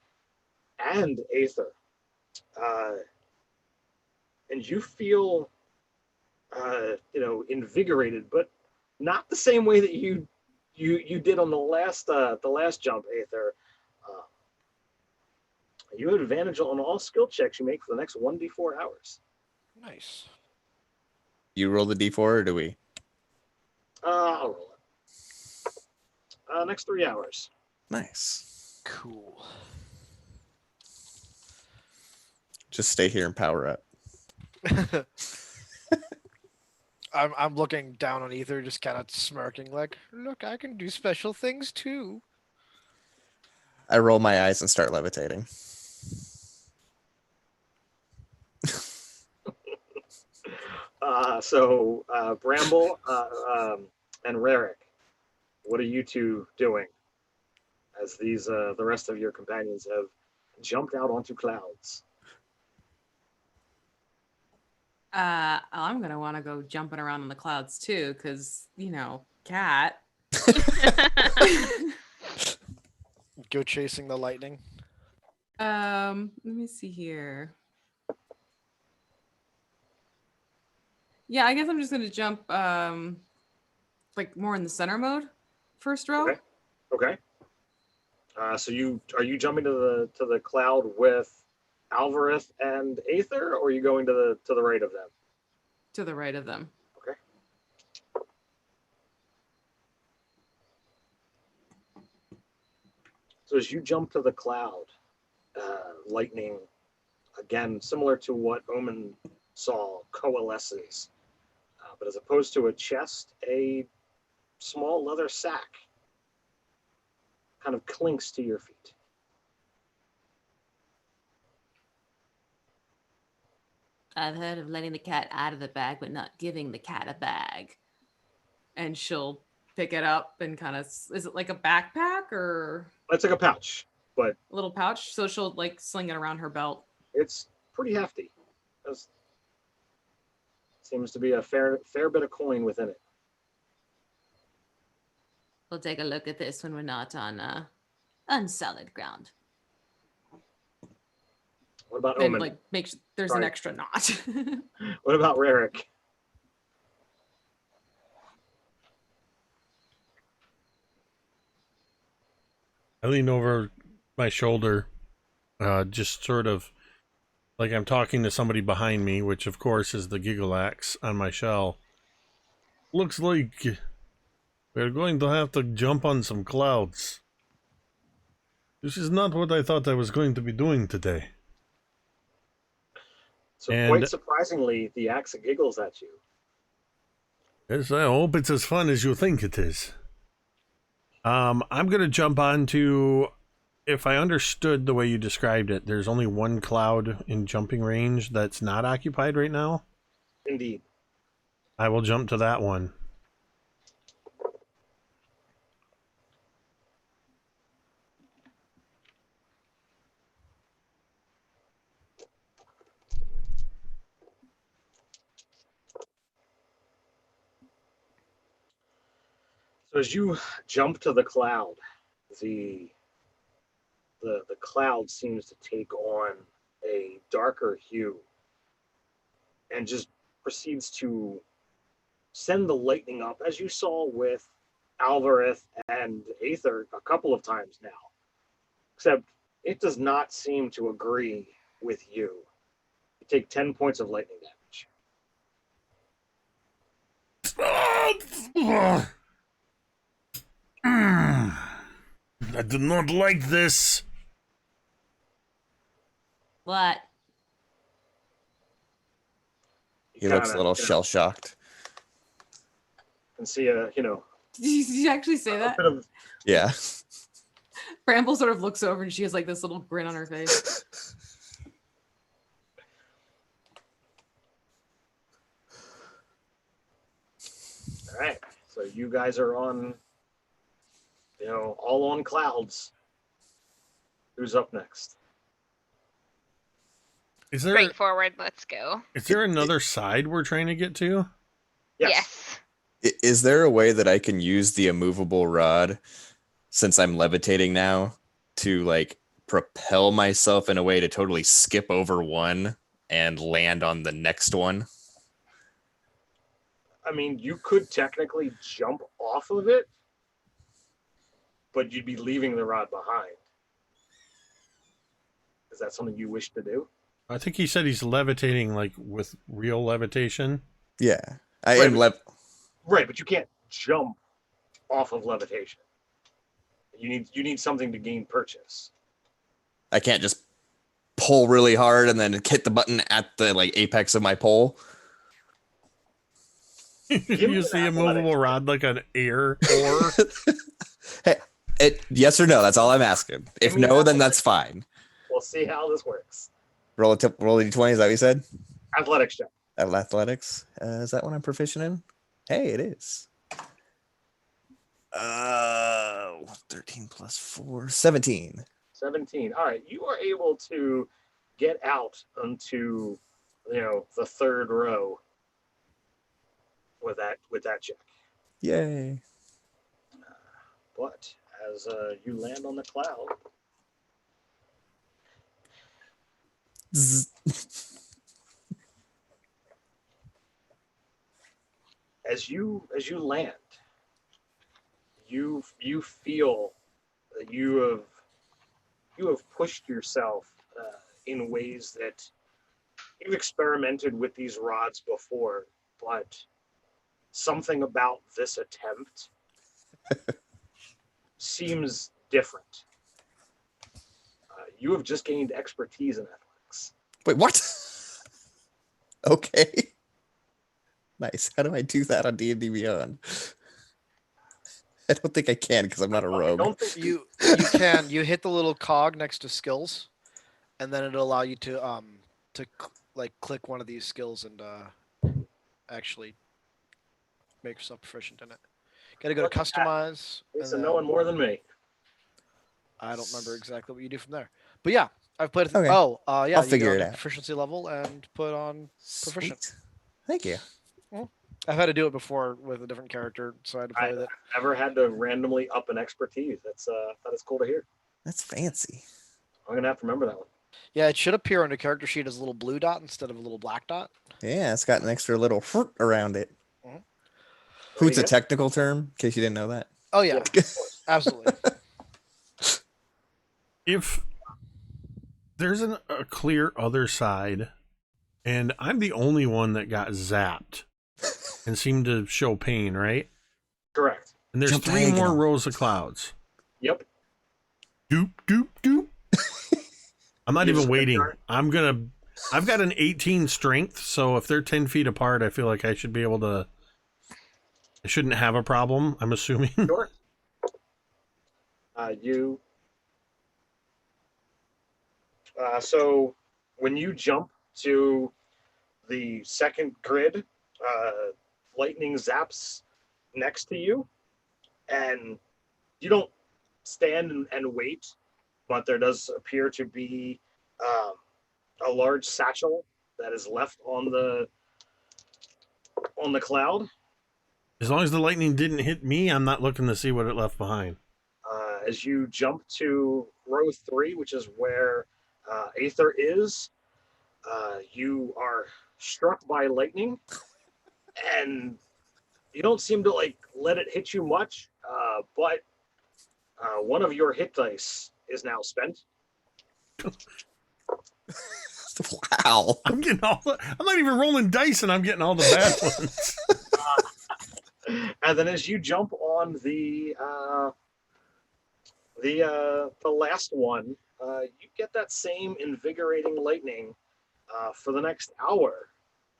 and Aether. And you feel, invigorated, but not the same way that you did on the last jump, Aether. Uh, you have advantage on all skill checks you make for the next 1d4 hours. Nice. You roll the d4 or do we? I'll roll it. Next 3 hours. Nice. Cool. Just stay here and power up. I'm looking down on Ether, just kind of smirking, like, look, I can do special things too. I roll my eyes and start levitating. So Bramble and Rarick, what are you two doing as these the rest of your companions have jumped out onto clouds? I'm gonna want to go jumping around in the clouds too, because cat. Go chasing the lightning. Let me see here. Yeah, I guess I'm just gonna jump like more in the center mode, first row. Okay. So are you jumping to the cloud with Alvarez and Aether, or are you going to the right of them? To the right of them. Okay. So as you jump to the cloud, lightning, again, similar to what Omen saw, coalesces. But as opposed to a chest, a small leather sack kind of clinks to your feet. I've heard of letting the cat out of the bag, but not giving the cat a bag. And she'll pick it up and kind of, is it like a backpack or? It's like a pouch, but a little pouch. So she'll like sling it around her belt. It's pretty hefty. Seems to be a fair bit of coin within it. We'll take a look at this when we're not on unsolid ground. What about and Omen? Like make sure there's an extra knot. What about Rarick? I lean over my shoulder, just sort of like I'm talking to somebody behind me, which of course is the giggle axe on my shell. Looks like we're going to have to jump on some clouds. This is not what I thought I was going to be doing today. So quite surprisingly, the axe giggles at you. Yes, I hope it's as fun as you think it is. I'm going to jump onto if I understood the way you described it, there's only one cloud in jumping range that's not occupied right now. Indeed. I will jump to that one. So as you jump to the cloud, the cloud seems to take on a darker hue and just proceeds to send the lightning up, as you saw with Alvareth and Aether a couple of times now. Except it does not seem to agree with you. You take 10 points of lightning damage. I do not like this. What? He looks a little shell-shocked. And see a, Did you actually say that? bit of, Yeah. Bramble sort of looks over and she has like this little grin on her face. all right. So you guys are on, all on clouds. Who's up next? Is there Straightforward. Let's go. is there another side we're trying to get to? Yes. Is there a way that I can use the immovable rod, since I'm levitating now, to like propel myself in a way to totally skip over one and land on the next one? I mean, you could technically jump off of it, but you'd be leaving the rod behind. Is that something you wish to do? I think he said he's levitating like with real levitation. Yeah. I Right, am Right, but you can't jump off of levitation. You need something to gain purchase. I can't just pull really hard and then hit the button at the like apex of my pole. Use the immovable rod like an air oar. Hey, yes or no? That's all I'm asking. If Give me no, an then that's fine. We'll see how this works. Roll a d20. Is that what you said? Athletics check. Athletics. Is that one I'm proficient in? Hey, it is. 13 plus 4, 17. 17. All right, you are able to get out onto, the third row with that check. Yay. But as you land on the cloud, as you land, you feel that you have pushed yourself in ways that you've experimented with these rods before, but something about this attempt seems different. You have just gained expertise in athletics. Wait, what? Okay. Nice. How do I do that on D&D Beyond? I don't think I can because I'm not a rogue. I don't think You can. You hit the little cog next to skills, and then it'll allow you to click one of these skills and actually make yourself proficient in it. Got to go to customize. It's and knowing more than me. I don't remember exactly what you do from there, but yeah, I've played it. Okay. Yeah, I'll you figure go it to out. proficiency level and put on proficient. Sweet. Thank you. I've had to do it before with a different character, so I had to play with it. Never had to randomly up an expertise. That is cool to hear. That's fancy. I'm gonna have to remember that one. Yeah, it should appear on the character sheet as a little blue dot instead of a little black dot. Yeah, it's got an extra little fruit around it. Mhm. Fruit's a Yeah. technical term, in case you didn't know that. Oh yeah, Yeah, of course. absolutely. If there's a clear other side, and I'm the only one that got zapped and seemed to show pain, right? Correct. And there's Jump 3 more diagonal. rows of clouds. Yep. Doop, doop, doop. I'm not You even just waiting. start. I've got an 18 strength, so if they're 10 feet apart, I feel like I should be able to. I shouldn't have a problem, I'm assuming. Sure. You So when you jump to the second grid, lightning zaps next to you, and you don't stand and wait, but there does appear to be um, a large satchel that is left on the cloud. As long as the lightning didn't hit me, I'm not looking to see what it left behind. As you jump to row 3, which is where Aether is, you are struck by lightning, and you don't seem to like let it hit you much, but one of your hit dice is now spent. Wow. I'm not even rolling dice, and I'm getting all the bad ones. And then as you jump on the last one, you get that same invigorating lightning for the next hour.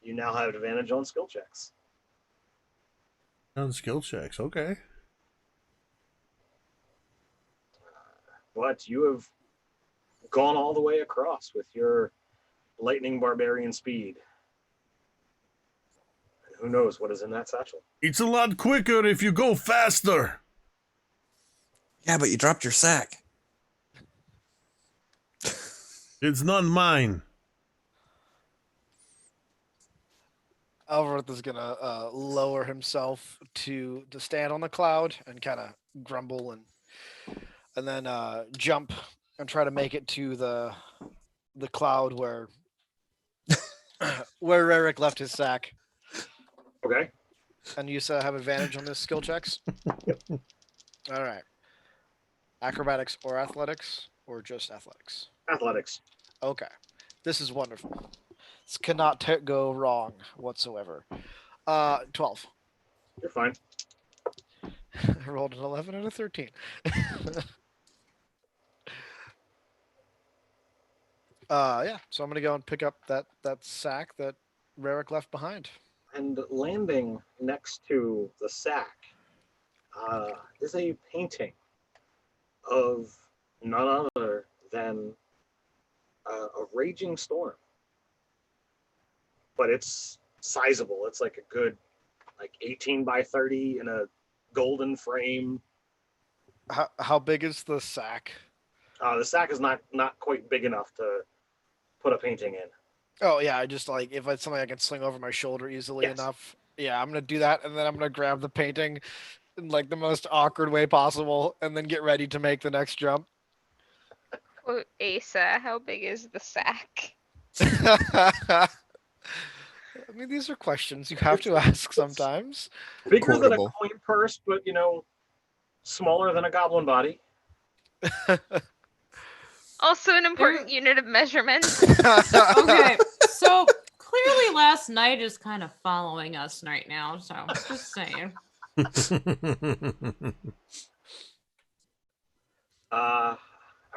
You now have advantage on skill checks. On skill checks, okay. But you have gone all the way across with your lightning barbarian speed. And who knows what is in that satchel? It's a lot quicker if you go faster. Yeah, but you dropped your sack. It's not mine. Alvarth is gonna lower himself to stand on the cloud and kind of grumble and then jump and try to make it to the cloud where where Rarick left his sack. Okay. And you have advantage on this skill checks. Yep. All right. Acrobatics or athletics or just athletics? Athletics. Okay. This is wonderful. This cannot go wrong whatsoever. 12. You're fine. I rolled an 11 and a 13. Yeah, so I'm gonna go and pick up that sack that Rarick left behind. And landing next to the sack is a painting of none other than a raging storm. But it's sizable. It's like a good 18 by 30 in a golden frame. How big is the sack? The sack is not quite big enough to put a painting in. Oh yeah, I just like if it's something I can sling over my shoulder easily Yes. enough. Yeah, I'm gonna do that, and then I'm gonna grab the painting in like the most awkward way possible, and then get ready to make the next jump. Quote Asa, how big is the sack? I mean, these are questions you have to ask sometimes. Bigger than a Quotable. coin purse, but smaller than a goblin body. Also an important unit of measurement. Okay, so clearly last night is kind of following us right now, so just saying. All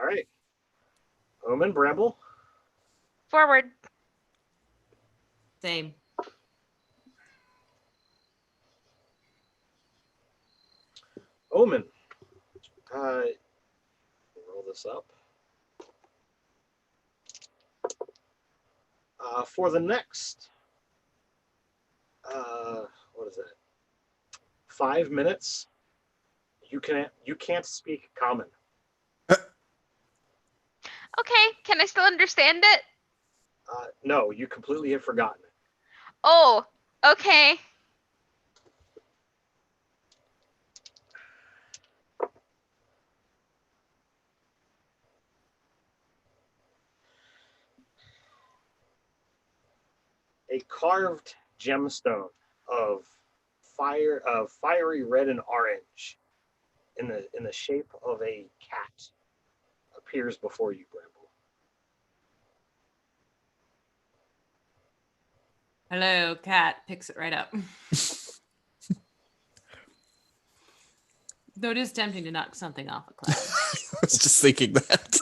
right. Omen, Bramble. Forward. Same. Omen. Roll this up. For the next, what is it? 5 minutes. You can't speak common. Okay, can I still understand it? No, you completely have forgotten it. Oh, okay. A carved gemstone of fiery red and orange, in the shape of a cat, appears before you, Bramble. Hello, cat. Picks it right up. Though it is tempting to knock something off a cloud. I was just thinking that.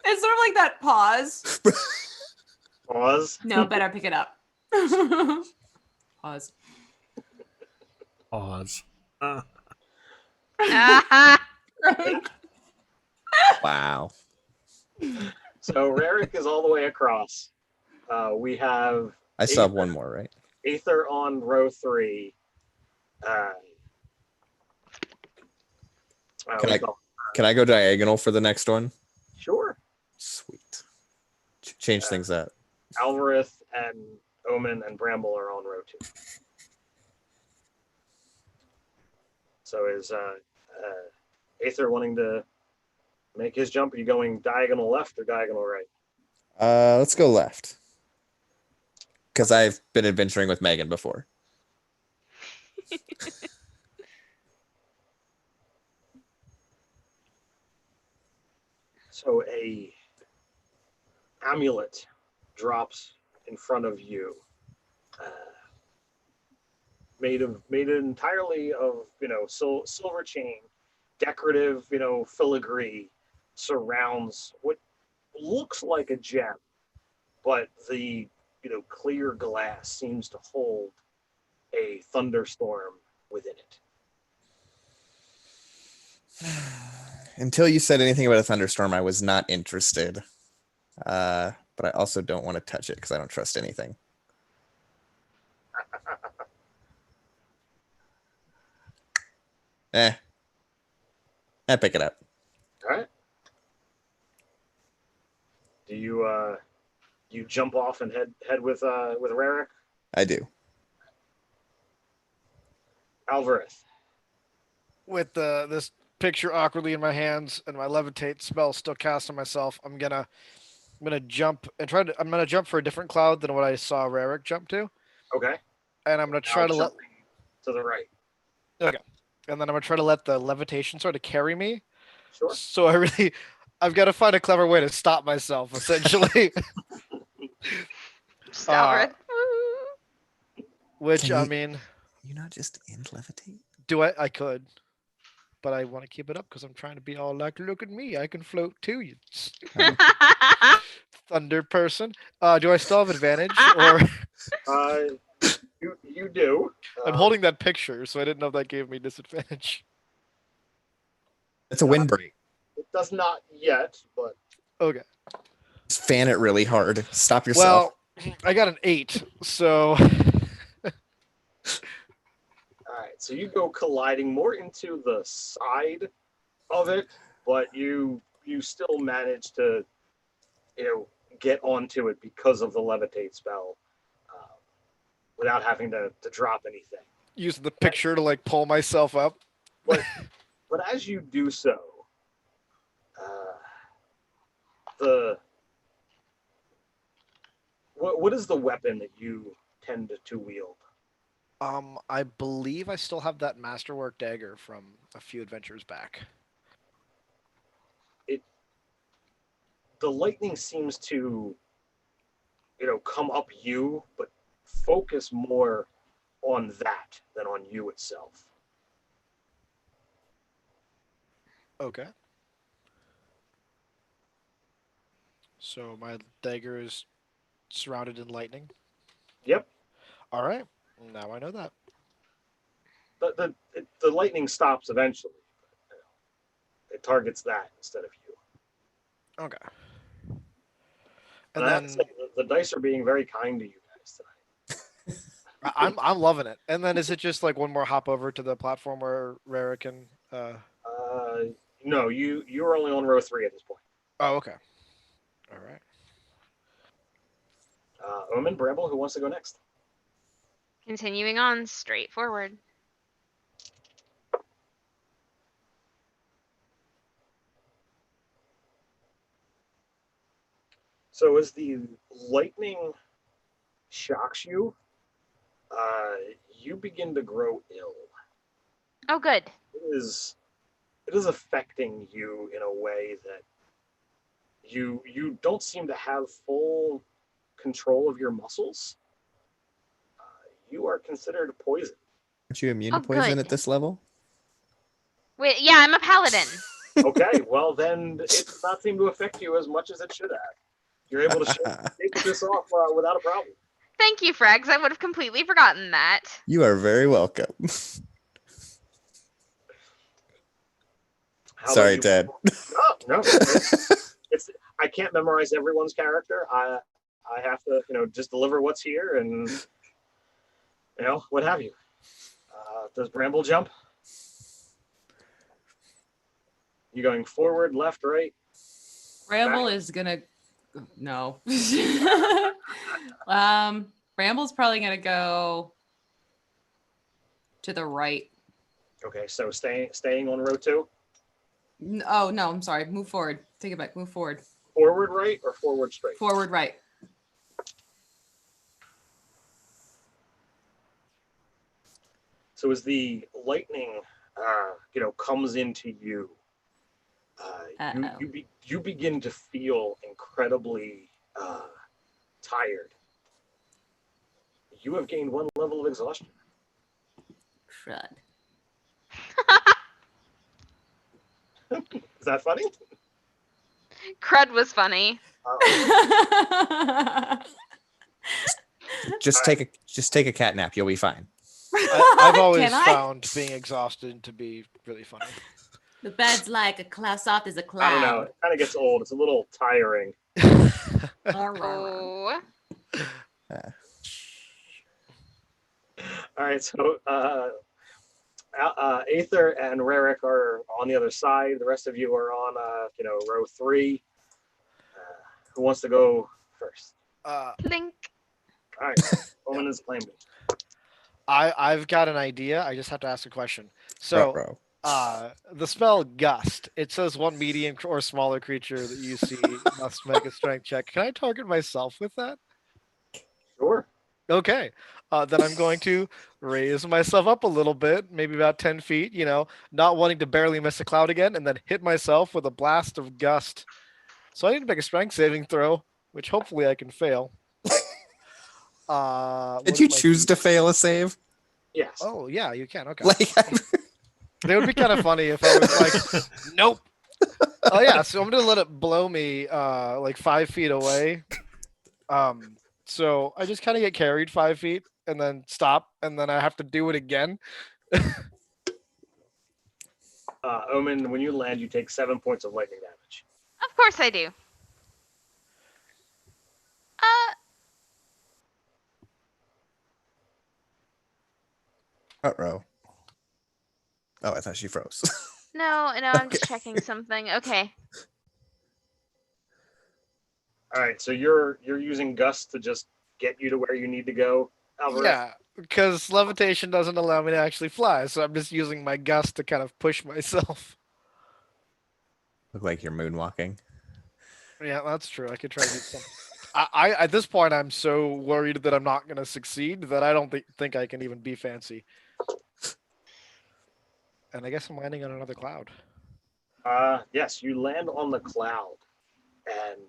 It's sort of like that pause. Pause. No, better pick it up. Pause. Pause. Ah, Right? Wow. So Rarick is all the way across. We have I still have one more, right? Aether on row 3. Can I go diagonal for the next one? Sure. Sweet. Change things up. Alvarith and Omen and Bramble are on row 2. So is Aether wanting to make his jump? Are you going diagonal left or diagonal right? Let's go left. Because I've been adventuring with Megan before. So a amulet drops in front of you, made entirely of silver chain, decorative filigree surrounds what looks like a gem, but the clear glass seems to hold a thunderstorm within it. Until you said anything about a thunderstorm, I was not interested. But I also don't want to touch it because I don't trust anything. I pick it up. All right. Do you jump off and head with Rarick? I do. Alvarez. With this picture awkwardly in my hands and my levitate spell still cast on myself, I'm gonna jump and I'm gonna jump for a different cloud than what I saw Rarick jump to. Okay. And I'm gonna try to let to the right. Okay. And then I'm gonna try to let the levitation sort of carry me. Sure. So I've got to find a clever way to stop myself, essentially. Stop it. Which Can I you- mean, You not just end levitate? do I could, but I want to keep it up because I'm trying to be all like, look at me, I can float too, you thunder person. Do I still have advantage, or you do. I'm holding that picture, so I didn't know if that gave me disadvantage. It's a windbreak. It does not yet, but Okay. Just fan it really hard. Stop yourself. Well, I got an 8, so. all right. So you go colliding more into the side of it, but you still manage to get onto it because of the levitate spell, without having to drop anything. Using the picture to like pull myself up. But as you do so, what is the weapon that you tend to wield? I believe I still have that masterwork dagger from a few adventures back. The lightning seems to, come up you, but focus more on that than on you itself. Okay. So my dagger is surrounded in lightning. Yep. All right. Now I know that. The lightning stops eventually. It targets that instead of you. Okay. And And then the dice are being very kind to you guys tonight. I'm loving it. And then is it just like one more hop over to the platform where Rarick can? No, you're only on row 3 at this point. Oh, okay. All right. Omen, Bramble, who wants to go next? Continuing on, straight forward. So as the lightning shocks you, you begin to grow ill. Oh, good. It is affecting you in a way that you don't seem to have full control of your muscles. You are considered poison. Aren't you immune Oh, to poison good. at this level? Wait, yeah, I'm a paladin. Okay, well then it does not seem to affect you as much as it should have. You're able to shake this off without a problem. Thank you, Frags. I would have completely forgotten that. You are very welcome. How about Sorry, you? Ted. No. It's I can't memorize everyone's character. I have to, just deliver what's here and, what have you. Does Bramble jump? You going forward, left, right? Bramble is gonna no. Bramble's probably gonna go to the right. Okay, so staying on row 2. Oh no, I'm sorry. Move forward. Take it back. Move forward. Forward right or forward straight? Forward right. So as the lightning, comes into you, you begin to feel incredibly tired. You have gained 1 level of exhaustion. Crud. Is that funny? Crud was funny. Just take a cat nap. You'll be fine. I've always Can I? found being exhausted to be really funny. The bed's like a cloud, soft as a cloud. I don't know. It kind of gets old. It's a little tiring. Oh. All right, so Aether and Rarick are on the other side. The rest of you are on, row 3. Who wants to go first? Plink. All right, woman is claiming. I've got an idea. I just have to ask a question. So, Ruh-roh. the spell Gust, it says one medium or smaller creature that you see must make a strength check. Can I target myself with that? Sure. Okay. Then I'm going to raise myself up a little bit, maybe about 10 feet, not wanting to barely miss a cloud again, and then hit myself with a blast of Gust. So I need to make a strength saving throw, which hopefully I can fail. Did you choose to fail a save? Yes. Oh, yeah, you can. Okay. Like, It would be kind of funny if I was like, nope. Oh, yeah, so I'm going to let it blow me like 5 feet away. So I just kind of get carried 5 feet and then stop, and then I have to do it again. Omen, when you land, you take 7 points of lightning damage. Of course I do. Ruh-roh. Oh, I thought she froze. No, I'm just checking something. Okay. All right, so you're using Gust to just get you to where you need to go, Alvarez? Yeah, because levitation doesn't allow me to actually fly, so I'm just using my gust to kind of push myself. Look like you're moonwalking. Yeah, that's true. I could try to do something. I at this point, I'm so worried that I'm not going to succeed that I don't think I can even be fancy. And I guess I'm landing on another cloud. Yes, you land on the cloud, and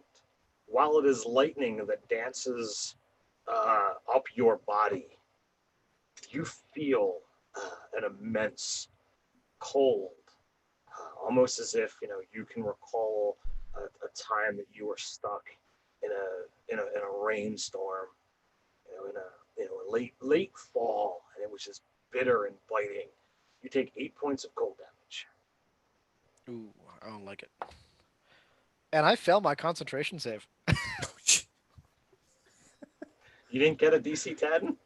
while it is lightning that dances up your body, you feel an immense cold, almost as if you can recall a time that you were stuck in a rainstorm, in a late fall, and it was just bitter and biting. You take 8 points of cold damage. Ooh, I don't like it. And I failed my concentration save. You didn't get a DC 10?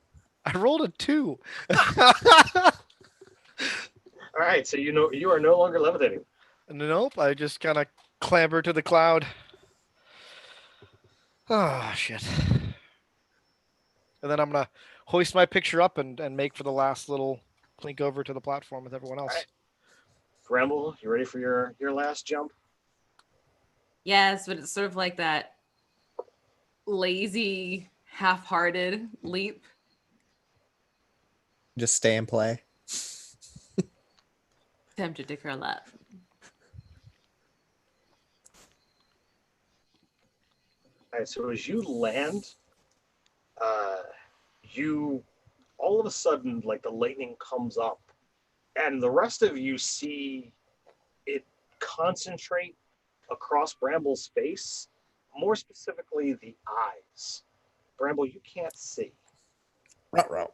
I rolled a 2. All right, so you are no longer levitating. Nope, I just kind of clamber to the cloud. Oh, shit. And then I'm going to hoist my picture up and make for the last little clink over to the platform with everyone else. All right. Bramble, you ready for your last jump? Yes, but it's sort of like that lazy, half-hearted leap. Just stay and play. Tempted to curl up. All right, so as you land, you all of a sudden, like, the lightning comes up, and the rest of you see it concentrate across Bramble's face, more specifically the eyes. Bramble, you can't see. Ruh-roh.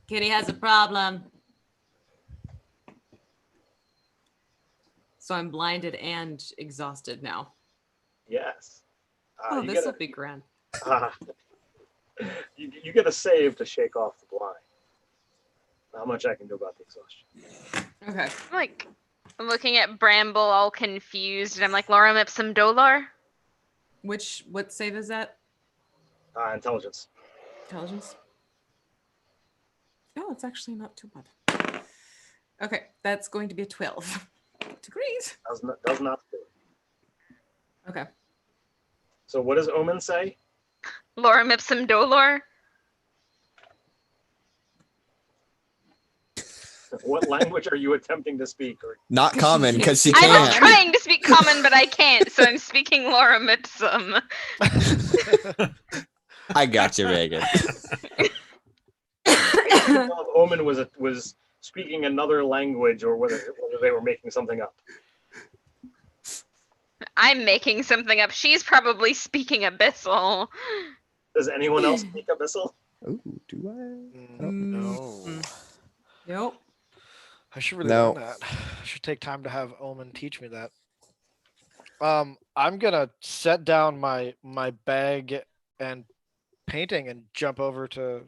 Kitty has a problem. So I'm blinded and exhausted now. Yes. Oh, you this will be grand. you get a save to shake off the blind. Not much I can do about the exhaustion. Okay. I'm looking at Bramble all confused, and I'm like, Lorem ipsum dolor? What save is that? Intelligence. Intelligence? Oh, it's actually not too bad. Okay, that's going to be a 12 degrees. Does not do it. Okay. So what does Omen say? Lorem ipsum dolor? What language are you attempting to speak? Not common, because she I was can't. trying to speak common, but I can't, so I'm speaking lorem ipsum. I got you, Megan. Omen was speaking another language, or whether they were making something up. I'm making something up. She's probably speaking abyssal. Does anyone else speak Abyssal? Ooh, do I? No. Nope. I should really No. learn that. I should take time to have Omen teach me that. I'm gonna set down my bag and painting and jump over to.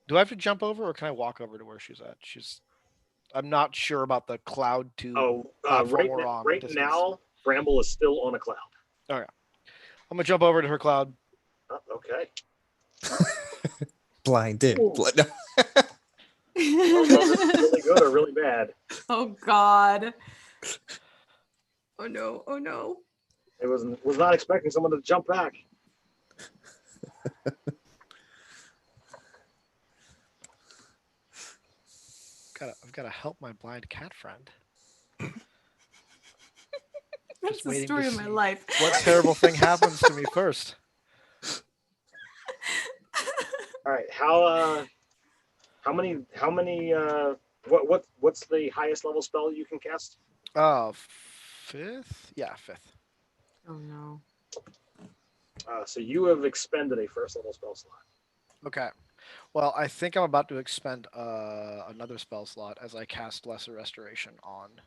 Do I have to jump over, or can I walk over to where she's at? I'm not sure about the cloud tube. Right distance. now, Bramble is still on a cloud. I'm gonna jump over to her cloud. Okay. Blinded. Ooh. No. Well, really good or really bad? Oh God. Oh no. Oh no. It was not expecting someone to jump back. I've gotta help my blind cat friend. That's Just the waiting story to of my see life. What terrible thing happens to me first? All right. How many what's the highest level spell you can cast? Fifth? Yeah, fifth. Oh no. So you have expended a first level spell slot. Okay. Well, I think I'm about to expend another spell slot as I cast Lesser Restoration on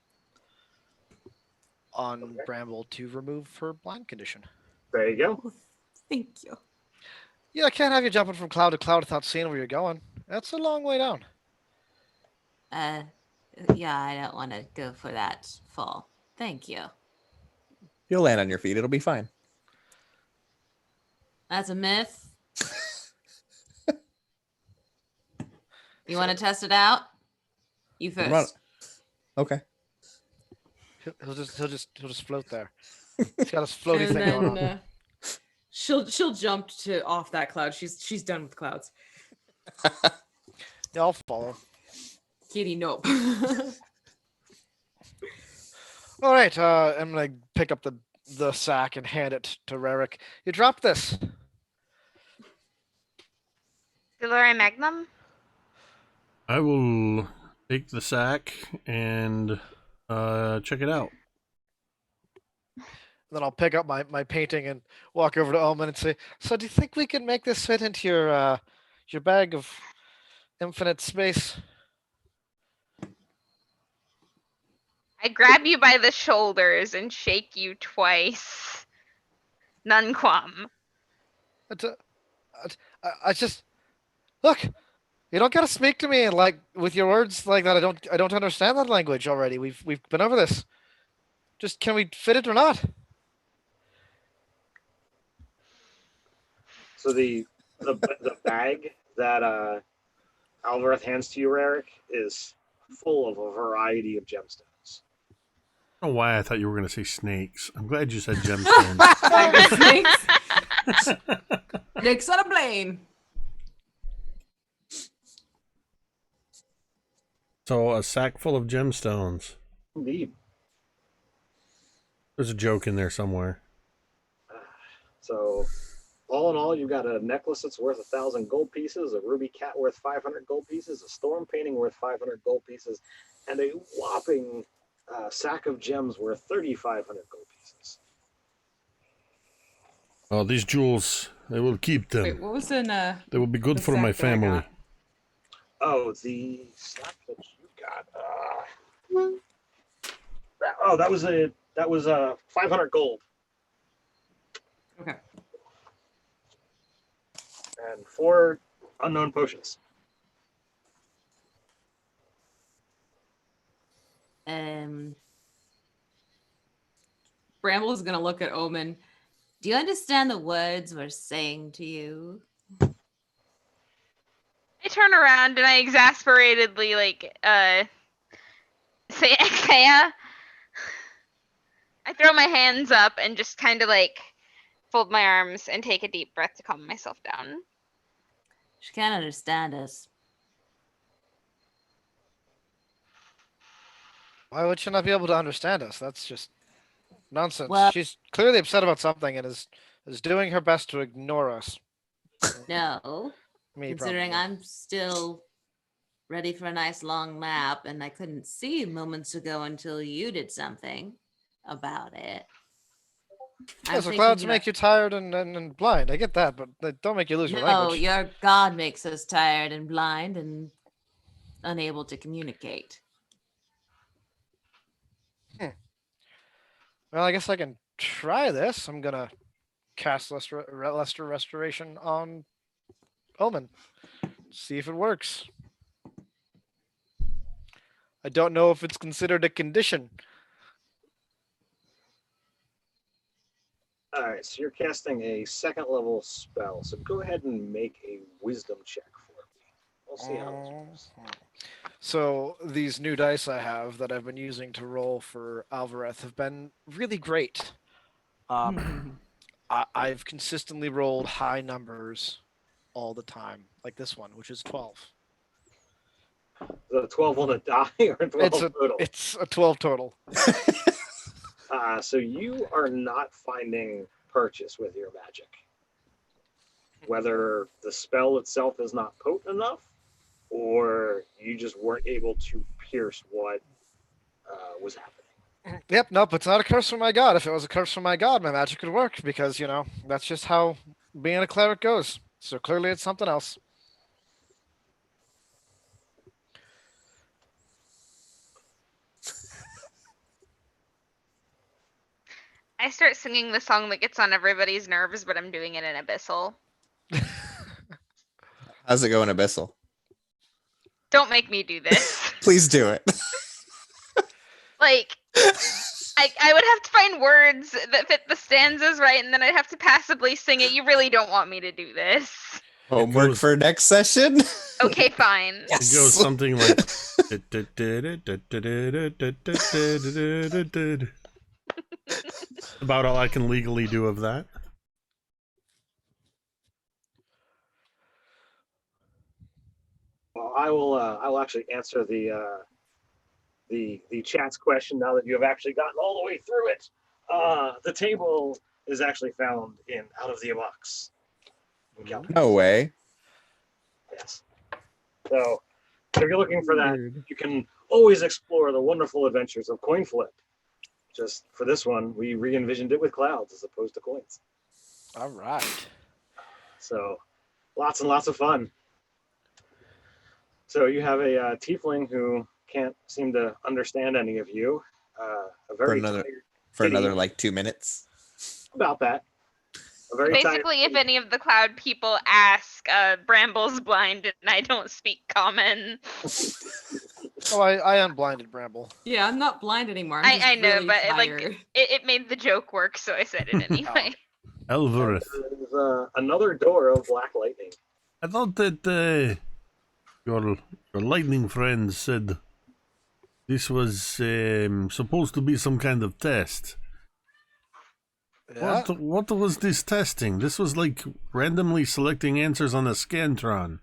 Okay. Bramble to remove her blind condition. There you go. Oh, thank you. Yeah, I can't have you jumping from cloud to cloud without seeing where you're going. That's a long way down. Yeah, I don't want to go for that fall. Thank you. You'll land on your feet. It'll be fine. That's a myth. You want to test it out? You What about- first. Okay. He'll just float there. He's got a floaty And thing going on. then she'll jump to off that cloud. She's done with clouds. Yeah, I'll follow. Kitty, nope. All right, I'm gonna pick up the sack and hand it to Rarick. You dropped this. Dolore Magnum? I will take the sack and check it out. Then I'll pick up my painting and walk over to Omen and say, "So, do you think we can make this fit into your bag of infinite space?" I grab you by the shoulders and shake you twice. Nunquam. I just look. You don't gotta speak to me like with your words like that. I don't understand that language already. We've been over this. Just can we fit it or not? So the bag that Alvareth hands to you, Eric, is full of a variety of gemstones. I don't know why I thought you were going to say snakes. I'm glad you said gemstones. Snakes. Snakes on a plane. So a sack full of gemstones. Indeed. There's a joke in there somewhere. So all in all, you've got a necklace that's worth 1,000 gold pieces, a ruby cat worth 500 gold pieces, a storm painting worth 500 gold pieces, and a whopping sack of gems worth 3,500 gold pieces. Oh, these jewels, I will keep them. Wait, what was in They will be good the for sack my that I family. got? Oh, the sack that you got. Oh, that was 500 gold Okay. and 4 unknown potions. Bramble's gonna look at Omen. Do you understand the words we're saying to you? I turn around and I exasperatedly say Ekaya. I throw my hands up and just kind of like fold my arms and take a deep breath to calm myself down. She can't understand us. Why would she not be able to understand us? That's just nonsense. Well- She's clearly upset about something and is doing her best to ignore us. No, Me, considering probably. I'm still ready for a nice long nap, and I couldn't see moments ago until you did something about it. Yeah, so clouds make you tired and blind. I get that, but they don't make you lose your No, language. your God makes us tired and blind and unable to communicate. Well, I guess I can try this. I'm gonna cast Luster Restoration on Omen. See if it works. I don't know if it's considered a condition. All right, so you're casting a 2nd level spell. So go ahead and make a wisdom check for me. We'll see how this works. So these new dice I have that I've been using to roll for Alvareth have been really great. I've consistently rolled high numbers all the time, like this one, which is 12. Is it a 12 on a die or a 12 total? It's a 12 total. So you are not finding purchase with your magic. Whether the spell itself is not potent enough, or you just weren't able to pierce what was happening. Yep, nope, it's not a curse from my god. If it was a curse from my god, my magic could work because, that's just how being a cleric goes. So clearly it's something else. I start singing the song that gets on everybody's nerves, but I'm doing it in Abyssal. How's it going, Abyssal? Don't make me do this. Please do it. Like, I would have to find words that fit the stanzas right, and then I'd have to passively sing it. You really don't want me to do this. Homework goes- for next session. Okay, fine. Yes. It goes something like. About all I can legally do of that. Well, I will actually answer the chat's question now that you have actually gotten all the way through it. The table is actually found in Out of the Box. No way. Yes. So if you're looking for that, you can always explore the wonderful adventures of Coin Flip. Just for this one, we re-envisioned it with clouds as opposed to coins. All right. So lots and lots of fun. So you have a tiefling who can't seem to understand any of you. A very For another like 2 minutes. about that. A very Basically, if any of the cloud people ask, Bramble's blind and I don't speak common. Oh, I unblinded Bramble. Yeah, I'm not blind anymore. I'm just I know, really but tired. it made the joke work, so I said it anyway. Alvarez. There's another door of black lightning. I thought that your lightning friend said this was supposed to be some kind of test. Yeah. What was this testing? This was like randomly selecting answers on a Scantron.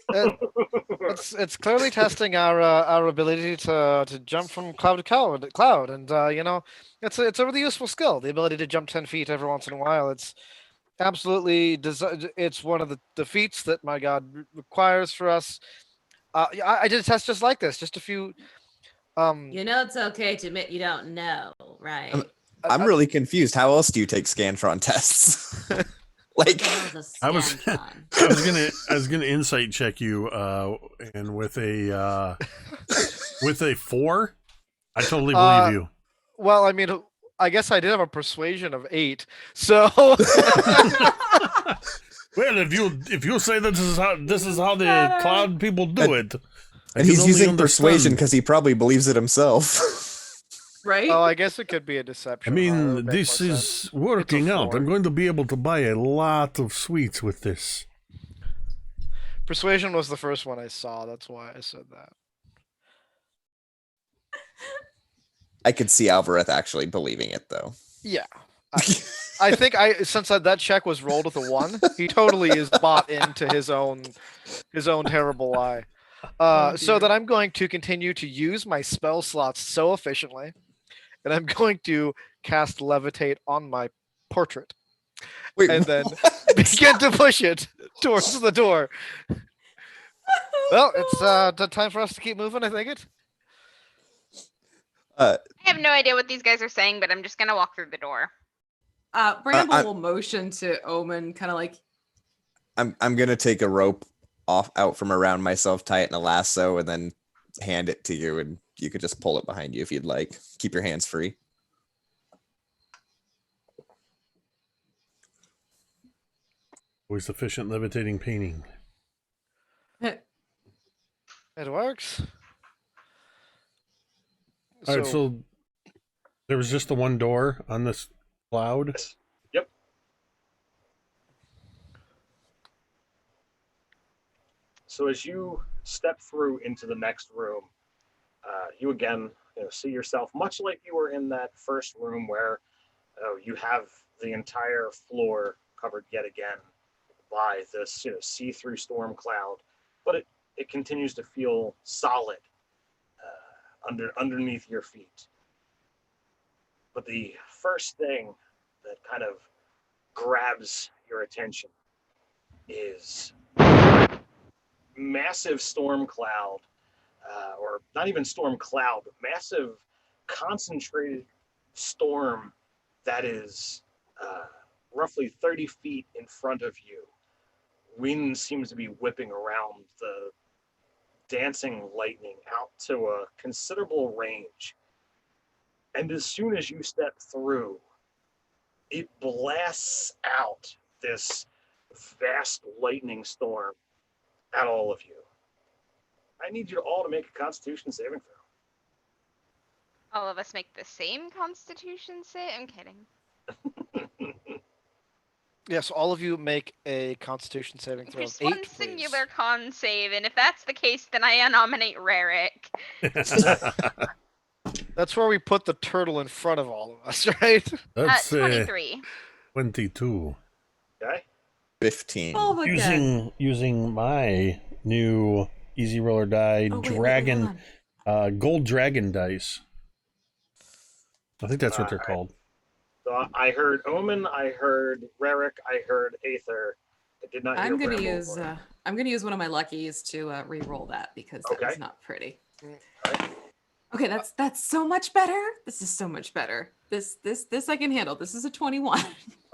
It's clearly testing our ability to jump from cloud to cloud, and it's a really useful skill. The ability to jump 10 feet every once in a while. It's absolutely it's one of the feats that my god requires for us. I did a test just like this, just a few. You know it's okay to admit you don't know, right? I'm really confused. How else do you take Scantron tests? Like, That was a I was Scantron. I was gonna insight check you, and with a 4, I totally believe you. Well, I mean, I guess I did have a persuasion of 8. So Well, if you say that this is how the cloud people do it, I And can he's only using persuasion understand. because he probably believes it himself. Right? oh, I guess it could be a I deception. That would mean, make this more is sense. working out. 4. I'm going to be able to buy a lot of sweets with this. Persuasion was the first one I saw. That's why I said that. I could see Alvarez actually believing it, though. Yeah. I think since that check was rolled with a 1, he totally is bought into his own terrible lie. So then I'm going to continue to use my spell slots so efficiently, and I'm going to cast Levitate on my portrait, Wait, and then what? begin to push it towards the door. Well, it's time for us to keep moving. I think it. Uh, I have no idea what these guys are saying, but I'm just gonna walk through the door. Bramble I- will motion to Omen, kind of like, I'm gonna take a rope out from around myself, tie it in a lasso, and then hand it to you, and you could just pull it behind you if you'd like. Keep your hands free. With sufficient levitating painting. It works. All right, so there was just the one door on this cloud. Yep. So as you step through into the next room, you again see yourself much like you were in that first room where you have the entire floor covered yet again by this see-through storm cloud, but it continues to feel solid underneath your feet. But the first thing that kind of grabs your attention is massive storm cloud, or not even storm cloud, but massive concentrated storm that is roughly 30 feet in front of you. Wind seems to be whipping around the dancing lightning out to a considerable range. And as soon as you step through, it blasts out this vast lightning storm at all of you. I need you all to make a Constitution saving throw. All of us make the same Constitution save. I'm kidding. Yes, all of you make a Constitution saving throw There's of 8, one please. singular con save, and if that's the case, then I nominate Rarick. That's where we put the turtle in front of all of us, right? That's 23. 22. Okay? 15. oh my god. Using my new Easy Roller Die Oh, wait, dragon, hold on. gold dragon dice. I think that's what they're called. So I heard Omen, I heard Rarick, I heard Aether. I did not hear I'm gonna Bramble use or- I'm gonna use one of my luckies to re-roll that because that Okay. was not pretty. Alright. Okay, that's so much better. This is so much better. This I can handle. This is a 21.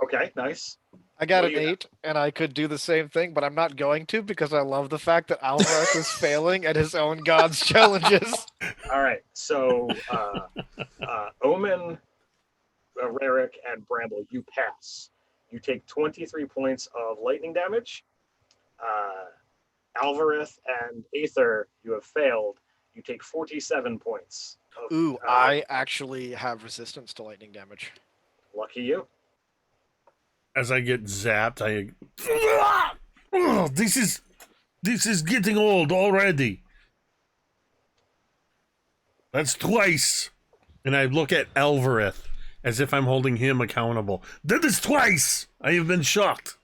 Okay, nice. I got What an do you 8, and I could do the same thing, but I'm not going to because I love the fact that Alvarez is failing at his own god's challenges. All right, so Omen, Rarick, and Bramble, you pass. You take 23 points of lightning damage. Alvarez and Aether, you have failed. You take 47 points. Ooh, I actually have resistance to lightning damage. Lucky you. As I get zapped, oh, this is getting old already. That's twice. And I look at Alvarez as if I'm holding him accountable. That is twice. I have been shocked.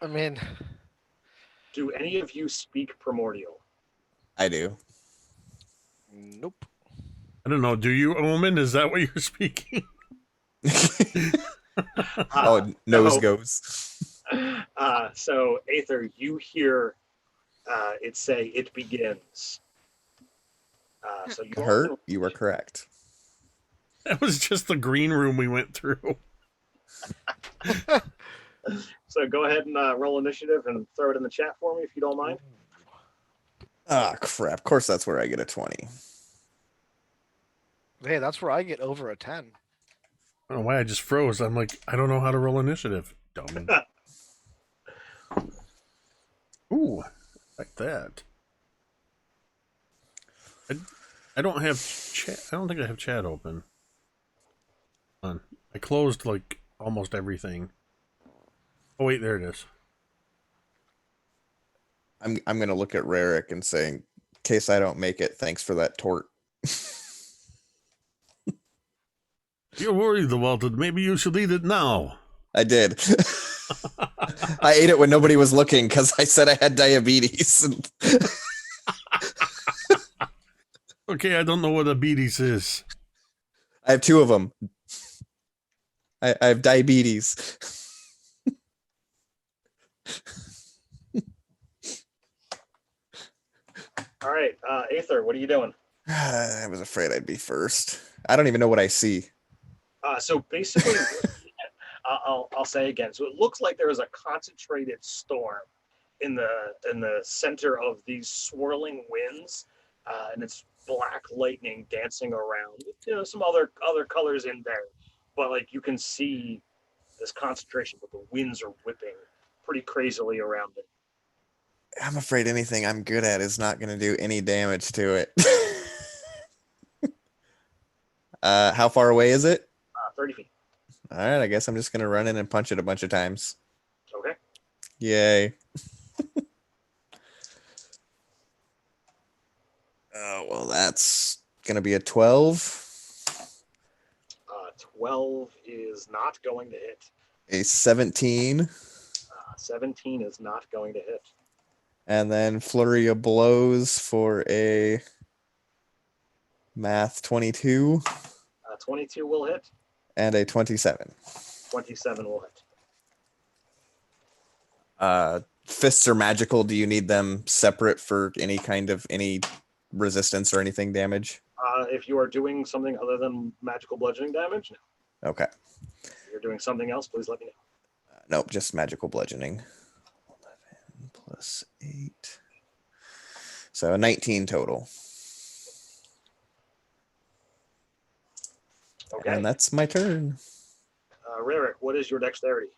I mean, Do any of you speak Primordial? I do. nope. I don't know. Do you, Omen? Is that what you're speaking? Oh, nose no. goes. So, Aether, you hear it say, "It begins." So you Hurt? You were correct. That was just the green room we went through. So go ahead and roll initiative and throw it in the chat for me if you don't mind. Ah, crap. Of course, that's where I get a 20. Hey, that's where I get over a 10. I don't know why I just froze. I'm like, I don't know how to roll initiative. Dummy. Ooh, like that. I don't have chat. I don't think I have chat open. I closed like almost everything. Oh wait, there it is. I'm gonna look at Rarick and say, in case I don't make it, thanks for that tort. You're worried about it. Maybe you should eat it now. I did. I ate it when nobody was looking because I said I had diabetes. Okay, I don't know what diabetes is. I have 2 of them. I have diabetes. All right, Aether, what are you doing? I was afraid I'd be first. I don't even know what I see. So basically, I'll say again. So it looks like there is a concentrated storm in the center of these swirling winds, and it's black lightning dancing around. Some other colors in there, but like you can see this concentration, but the winds are whipping pretty crazily around it. I'm afraid anything I'm good at is not going to do any damage to it. How far away is it? 30 feet. All right, I guess I'm just going to run in and punch it a bunch of times. Okay. Yay. Oh, well, that's going to be a 12. 12 is not going to hit. A 17. 17 is not going to hit. And then flurry of blows for a math 22. 22 will hit. And a 27. 27 will hit. Fists are magical. Do you need them separate for any resistance or anything damage? If you are doing something other than magical bludgeoning damage, no. Okay. If you're doing something else, please let me know. Nope, just magical bludgeoning. 11 plus 8. So 19 total. Okay. And that's my turn. Rarick, what is your dexterity?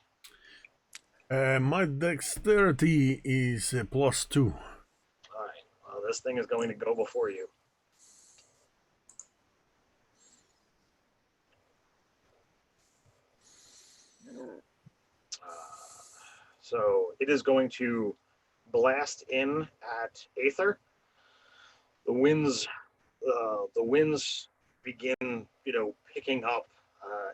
My dexterity is +2. All right. Well, this thing is going to go before you. So it is going to blast in at Aether. The winds begin, picking up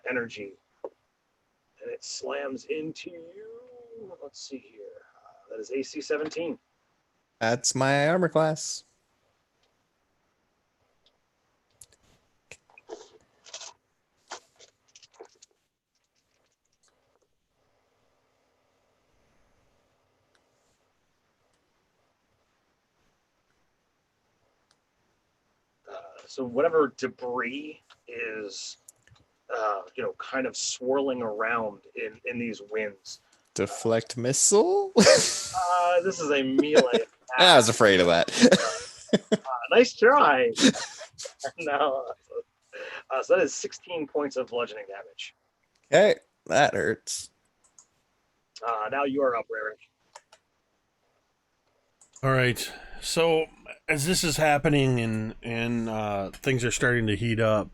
energy, and it slams into you. Let's see here. That is AC 17. That's my armor class. So whatever debris is, kind of swirling around in these winds. Deflect missile? This is a melee. I was afraid of that. Nice try. No. So that is 16 points of bludgeoning damage. Okay, that hurts. Now you are up, Rarick. All right. So as this is happening and things are starting to heat up,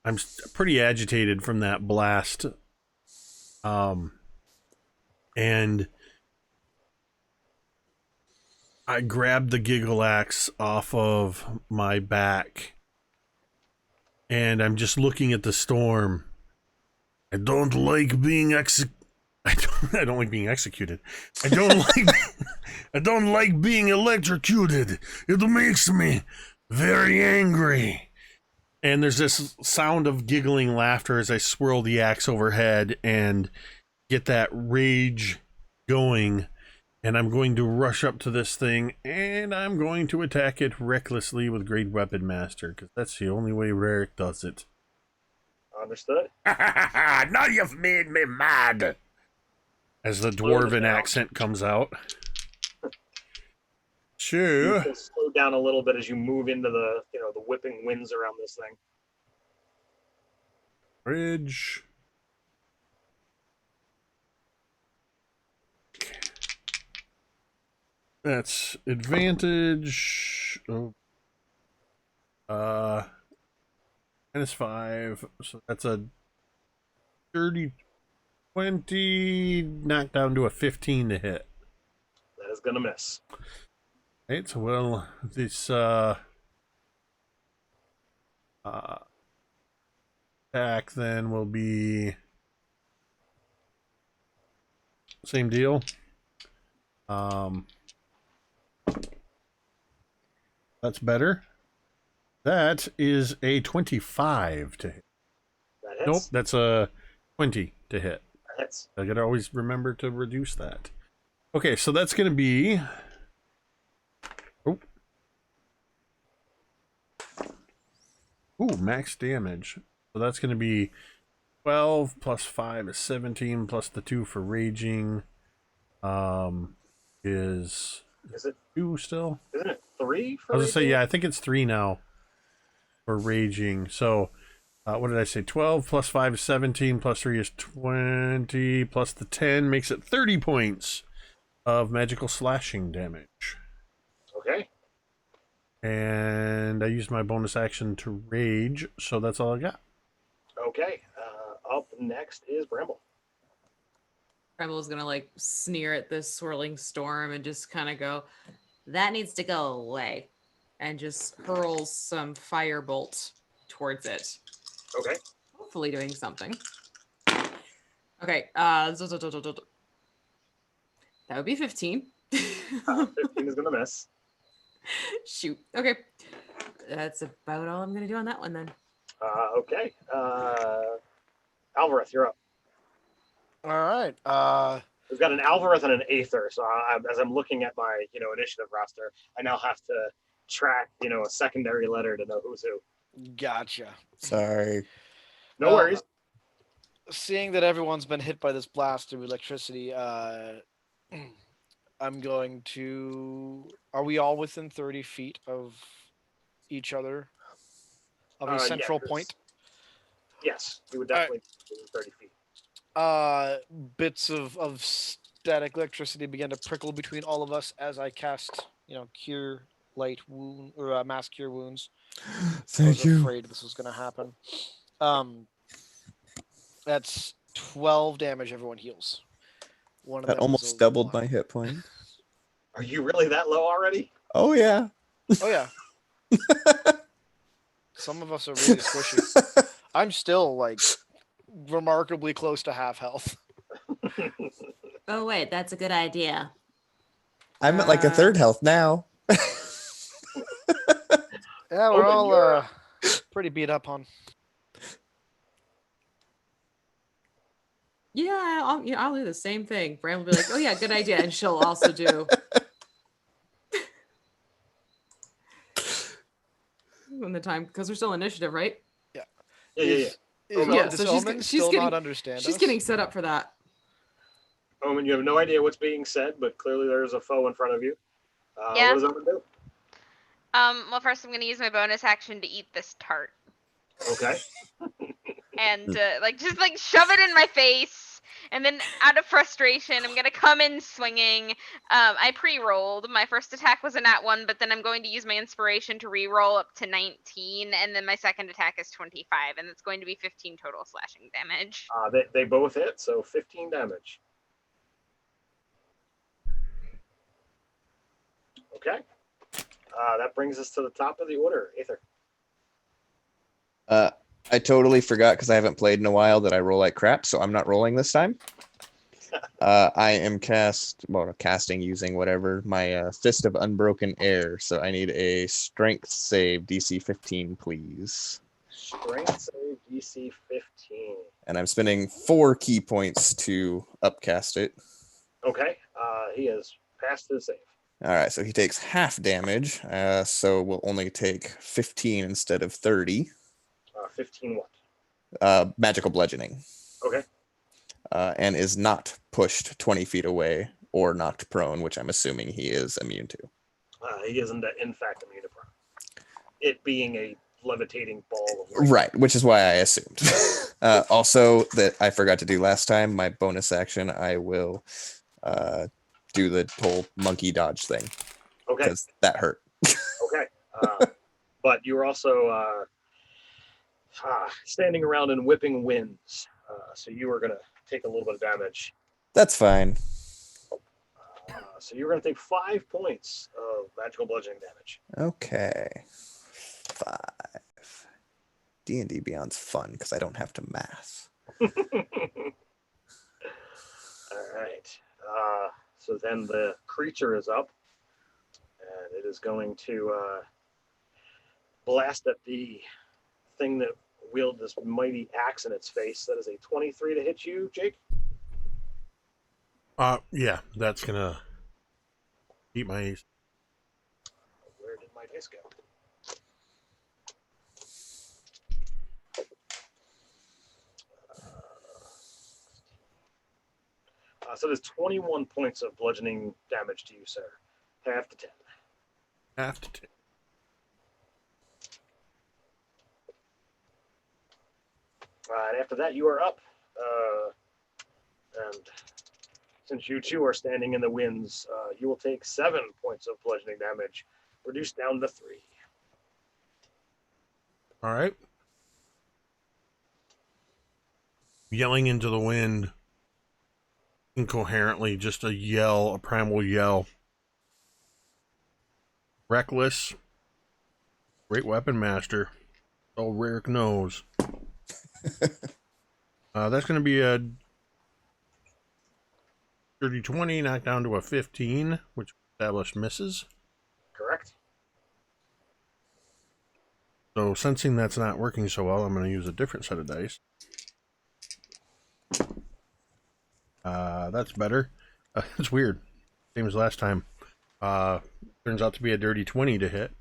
I'm pretty agitated from that blast. And I grabbed the giggle axe off of my back, and I'm just looking at the storm. I don't like being I don't like being executed. I don't like being electrocuted. It makes me very angry. And there's this sound of giggling laughter as I swirl the axe overhead and get that rage going. And I'm going to rush up to this thing, and I'm going to attack it recklessly with Great Weapon Master, because that's the only way Rarick does it. Understood. Now you've made me mad! As the dwarven accent comes out. Sure. You can slow down a little bit as you move into the whipping winds around this thing. Bridge. That's advantage. Oh. -5. So that's a 30, 20, knocked down to a 15 to hit. That is gonna miss. Right, so well, this attack then will be same deal. That's better. That is a 25 to hit. That hits. Nope, that's a 20 to hit. That hits. I gotta always remember to reduce that. Okay, so that's gonna be. Oh. Ooh, max damage. So that's gonna be 12 plus 5 is 17 plus the 2 for raging. Is it 2 still? Isn't it 3 for I was gonna say, raging? yeah, I think it's 3 now for raging. So, what did I say? 12 plus 5 is 17, plus 3 is 20, plus the 10 makes it 30 points of magical slashing damage. Okay. And I used my bonus action to rage, so that's all I got. Okay. Up next is Bramble. Bramble's gonna like sneer at this swirling storm and just kind of go, "That needs to go away," and just hurls some firebolt towards it. Okay. Hopefully doing something. Okay, that would be 15. 15 is gonna miss. Shoot. Okay. That's about all I'm gonna do on that one then. Okay. Alvarez, you're up. All right. We've got an Alvarez and an Aether, so as I'm looking at my initiative roster, I now have to track a secondary letter to know who's who. Gotcha. Sorry. No worries. Seeing that everyone's been hit by this blast of electricity, I'm going to. Are we all within 30 feet of each other? Of a central point? Yes, you would definitely be within 30 feet. Bits of static electricity begin to prickle between all of us as I cast, cure light wound or mass cure wounds. Thank I was afraid this was going to happen. That's 12 damage. Everyone heals. One of That them almost doubled my hit point. Are you really that low already? Oh yeah. Oh yeah. Some of us are really squishy. I'm still like remarkably close to half health. Oh wait, that's a good idea. I'm at like a third health now. Yeah, we're all pretty beat up on. Yeah, I'll do the same thing. Bram will be like, "Oh yeah, good idea," and she'll also do. When the time, because we're still initiative, right? Yeah. Yeah. So she's getting, not understand she's us? getting set up for that. Omen, you have no idea what's being said, but clearly there's a foe in front of you. Yeah. What does Omen do? Well, first I'm gonna use my bonus action to eat this tart. Okay. And just shove it in my face, and then out of frustration, I'm gonna come in swinging. I pre-rolled. My first attack was a nat 1, but then I'm going to use my inspiration to re-roll up to 19, and then my second attack is 25, and it's going to be 15 total slashing damage. They both hit, so 15 damage. Okay. That brings us to the top of the order, Aether. I totally forgot because I haven't played in a while that I roll like crap, so I'm not rolling this time. I am casting using whatever, my Fist of Unbroken Air, so I need a Strength save DC 15, please. Strength save DC 15. And I'm spending 4 key points to upcast it. Okay, he has passed his save. All right, so he takes half damage, so we'll only take 15 instead of 30. 15 what? Magical bludgeoning. Okay. And is not pushed 20 feet away or knocked prone, which I'm assuming he is immune to. He isn't, in fact, immune to prone. It being a levitating ball of light. Right, which is why I assumed. Also, that I forgot to do last time, my bonus action, I will do the whole monkey dodge thing Okay. because that hurt. Okay. But you were also standing around in whipping winds, so you were going to take a little bit of damage. That's fine. So you're going to take 5 points of magical bludgeoning damage. Okay. 5. D&D Beyond's fun because I don't have to math. All right. So then the creature is up, and it is going to blast at the thing that wields this mighty axe in its face. That is a 23 to hit you, Jake. Yeah, that's gonna beat my ace. Where did my dice go? So there's 21 points of bludgeoning damage to you, sir. Half to 10. Half to 10. And after that, you are up. And since you two are standing in the winds, you will take 7 points of bludgeoning damage, reduced down to 3. All right. Yelling into the wind incoherently, just a yell, a primal yell. Reckless. Great weapon master. Oh, Rick knows. That's going to be a dirty 20, knocked down to a 15, which established misses. Correct. So, sensing that's not working so well, I'm going to use a different set of dice. That's better. It's weird. Same as last time. Turns out to be a dirty 20 to hit.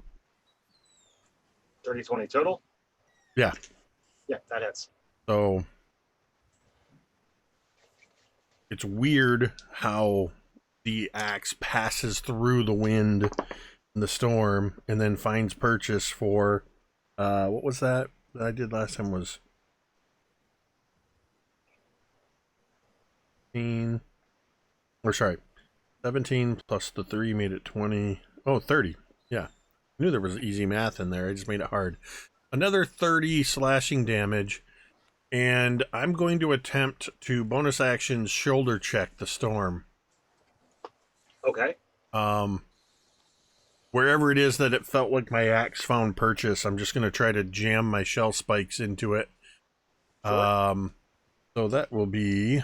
Dirty 20 total? Yeah. Yeah, that hits. So, it's weird how the axe passes through the wind and the storm and then finds purchase for, what was that I did last time was 17 plus the 3 made it 20. Oh, 30. Yeah. I knew there was easy math in there. I just made it hard. Another 30 slashing damage. And I'm going to attempt to bonus action shoulder check the storm. Okay. Wherever it is that it felt like my axe found purchase, I'm just going to try to jam my shell spikes into it. Sure. So that will be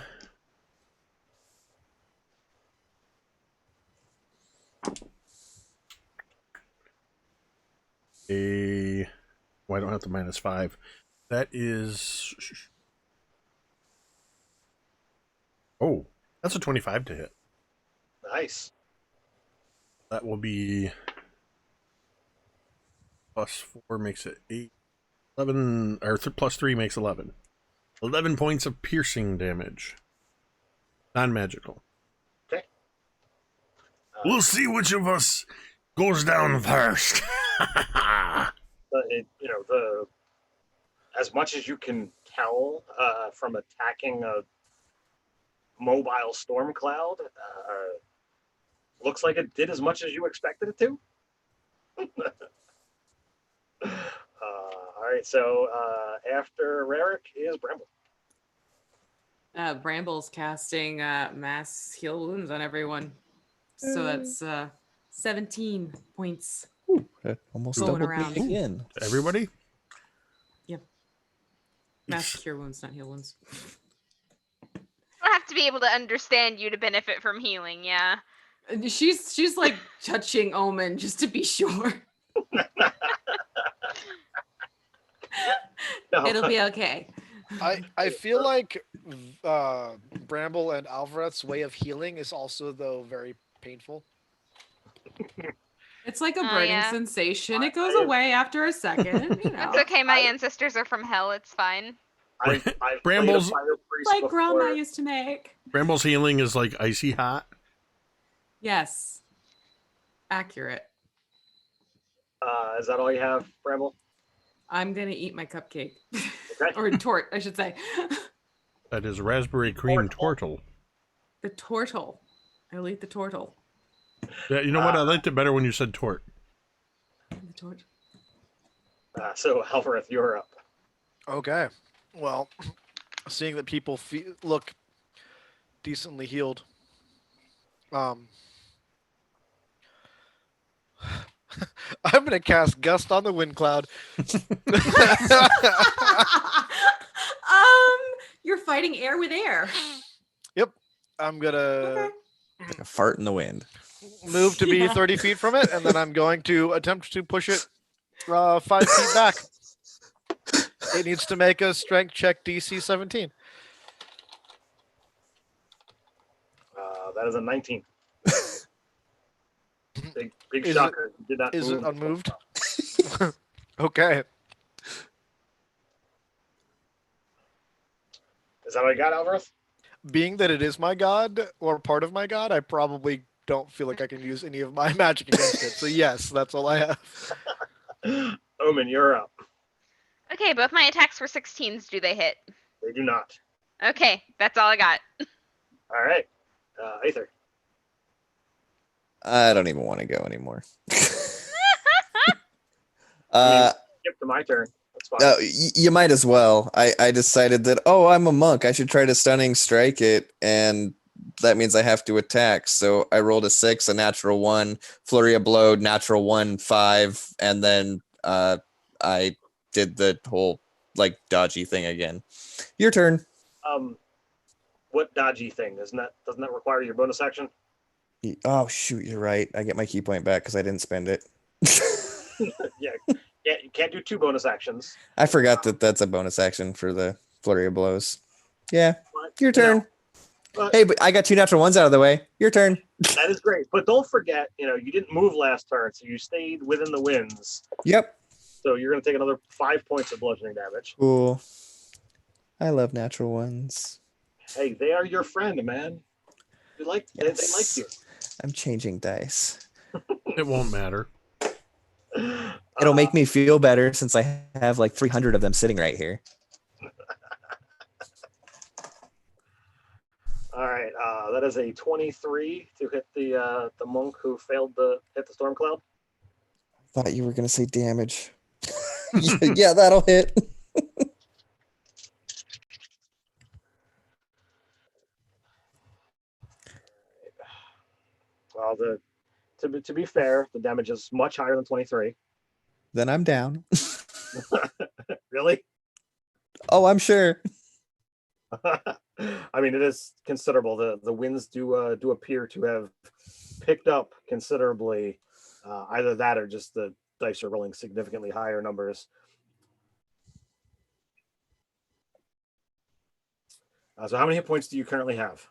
a... Well, I don't have to -5. That is... Oh, that's a 25 to hit. Nice. That will be +4 makes it 8. 11, or +3 makes 11. 11 points of piercing damage. Non-magical. Okay. We'll see which of us goes down first. As much as you can tell from attacking a mobile storm cloud, looks like it did as much as you expected it to. All right, so after Rarick is Bramble. Bramble's casting mass heal wounds on everyone. So that's 17 points. Almost Going doubled around. me again. Everybody? Yep. Mass cure wounds, not heal wounds. I have to be able to understand you to benefit from healing, yeah. She's like touching Omen just to be sure. No. It'll be okay. I feel like Bramble and Alvarez's way of healing is also, though, very painful. It's like a burning yeah. sensation. It goes away after a second. You know. It's okay, my ancestors are from hell, it's fine. I've Brambles- played a fire priest Like before. grandma used to make. Bramble's healing is like icy hot. Yes. Accurate. Is that all you have, Bramble? I'm gonna eat my cupcake. Okay. Or tort, I should say. That is raspberry cream tortle. The tortle. I'll eat the tortle. Yeah, you know what? I liked it better when you said tort. The tort. So, Alvareth, you're up. Okay. Well, seeing that people look decently healed, I'm gonna cast Gust on the Wind Cloud. You're fighting air with air. Yep. I'm gonna Okay. Like a fart in the wind. move to be Yeah. 30 feet from it, and then I'm going to attempt to push it 5 feet back. It needs to make a strength check DC 17. That is a 19. Big Is shocker. Did not Is it move. unmoved? Okay. Is that what I got, Alvareth? Being that it is my god, or part of my god, I probably don't feel like I can use any of my magic against it. So yes, that's all I have. Omen, you're up. Okay, both my attacks were 16s. Do they hit? They do not. Okay, that's all I got. All right. Aether. I don't even want to go anymore. Skip to my turn. That's fine. You might as well. I decided that, I'm a monk. I should try to stunning strike it, and that means I have to attack. So I rolled a 6, a natural 1, flurry of blow, natural 1, 5, and then I did the whole dodgy thing again. Your turn. What dodgy thing? Doesn't that require your bonus action? Oh shoot, you're right. I get my key point back because I didn't spend it. Yeah, you can't do 2 bonus actions. I forgot that that's a bonus action for the flurry of blows. Yeah, But, your turn. But Hey, but I got 2 natural ones out of the way. Your turn. that is great. But don't forget, you didn't move last turn, so you stayed within the winds. Yep. So you're going to take another 5 points of bludgeoning damage. Cool. I love natural ones. Hey, they are your friend, man. They like you. I'm changing dice. It won't matter. It'll make me feel better since I have 300 of them sitting right here. All right, that is a 23 to hit the monk who failed to hit the storm cloud. Thought you were gonna say damage. Yeah, that'll hit. Well, to be fair, the damage is much higher than 23. Then I'm down. Really? Oh, I'm sure. I mean, it is considerable. The winds do appear to have picked up considerably. Either that or just the dice are rolling significantly higher numbers. So how many hit points do you currently have?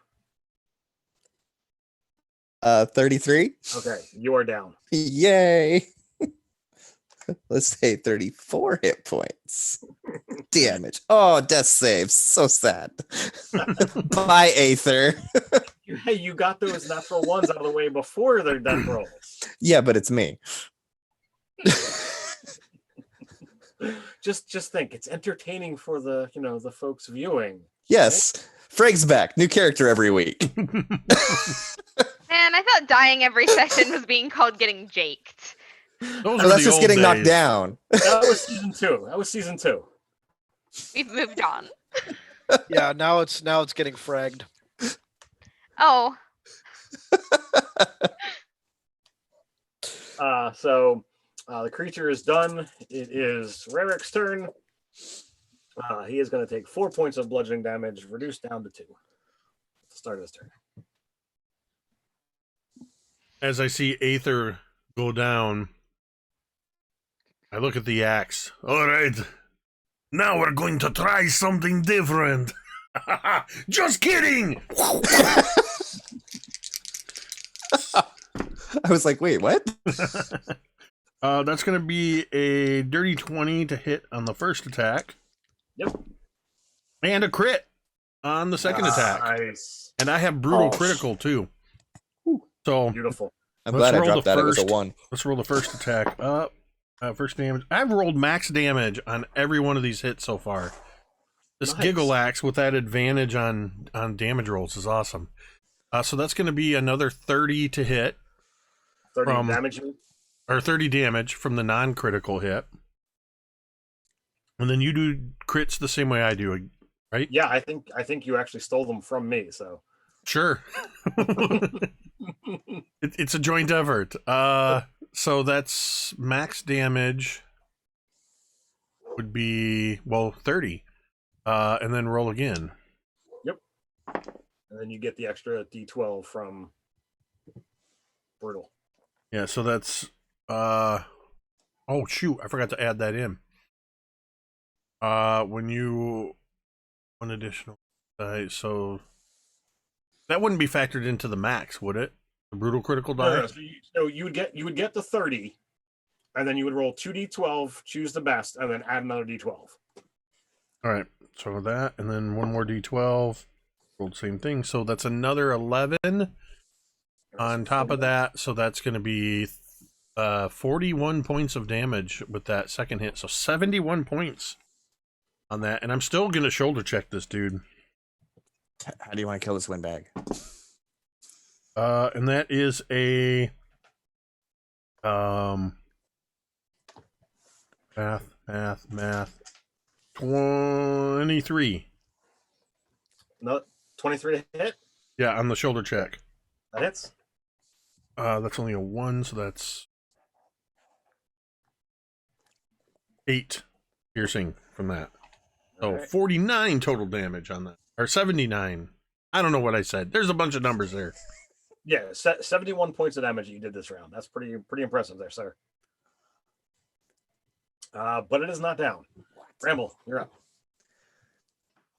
33. Okay, you are down. Yay. Let's say 34 hit points. Damage. Oh, death saves. So sad. Bye, Aether. Hey, you got those natural ones out of the way before their death rolls. Yeah, but it's me. Just think, it's entertaining for the folks viewing. Yes. Freg's back. New character every week. Man, I thought dying every session was being called getting jaked. Those So are that's the just old getting knocked days. down. That was season two. We've moved on. Yeah, now it's getting fragged. Oh, So the creature is done. It is Rarik's turn. He is going to take 4 points of bludgeoning damage, reduced down to 2. Start his turn. As I see Aether go down, I look at the axe. All right, now we're going to try something different. Just kidding. I was like, wait, what? That's going to be a dirty 20 to hit on the first attack. Yep. And a crit on the second attack. Nice. And I have brutal Oh, critical too. So Beautiful. I'm Let's glad I roll dropped the that. It was a first. 1. let's roll the first attack up. First damage. I've rolled max damage on every one of these hits so far. This Nice. Giggle Axe with that advantage on damage rolls is awesome. So that's going to be another 30 to hit. 30 from- damage. Or 30 damage from the non-critical hit. And then you do crits the same way I do, right? Yeah, I think you actually stole them from me. So Sure. It's a joint effort. So that's max damage would be 30. And then roll again. and then you get the extra D12 from brutal. Yeah, so that's oh shoot, I forgot to add that in. When you one additional so that wouldn't be factored into the max, would it? The brutal critical die? No. So you would get the 30, and then you would roll 2D12, choose the best, and then add another D12. All right. So that, and then one more D12. Rolled same thing. So that's another 11 on top of that. So that's going to be 41 points of damage with that second hit. So 71 points on that. And I'm still going to shoulder check this dude. How do you want to kill this windbag? And that is a math 23. No, 23 to hit. Yeah, on the shoulder check. That hits. That's only a 1, so that's 8 piercing from that. So Alright. 49 total damage on that. Or 79. I don't know what I said. There's a bunch of numbers there. Yeah, 71 points of damage you did this round. That's pretty impressive there, sir. But it is not down. Bramble, you're up.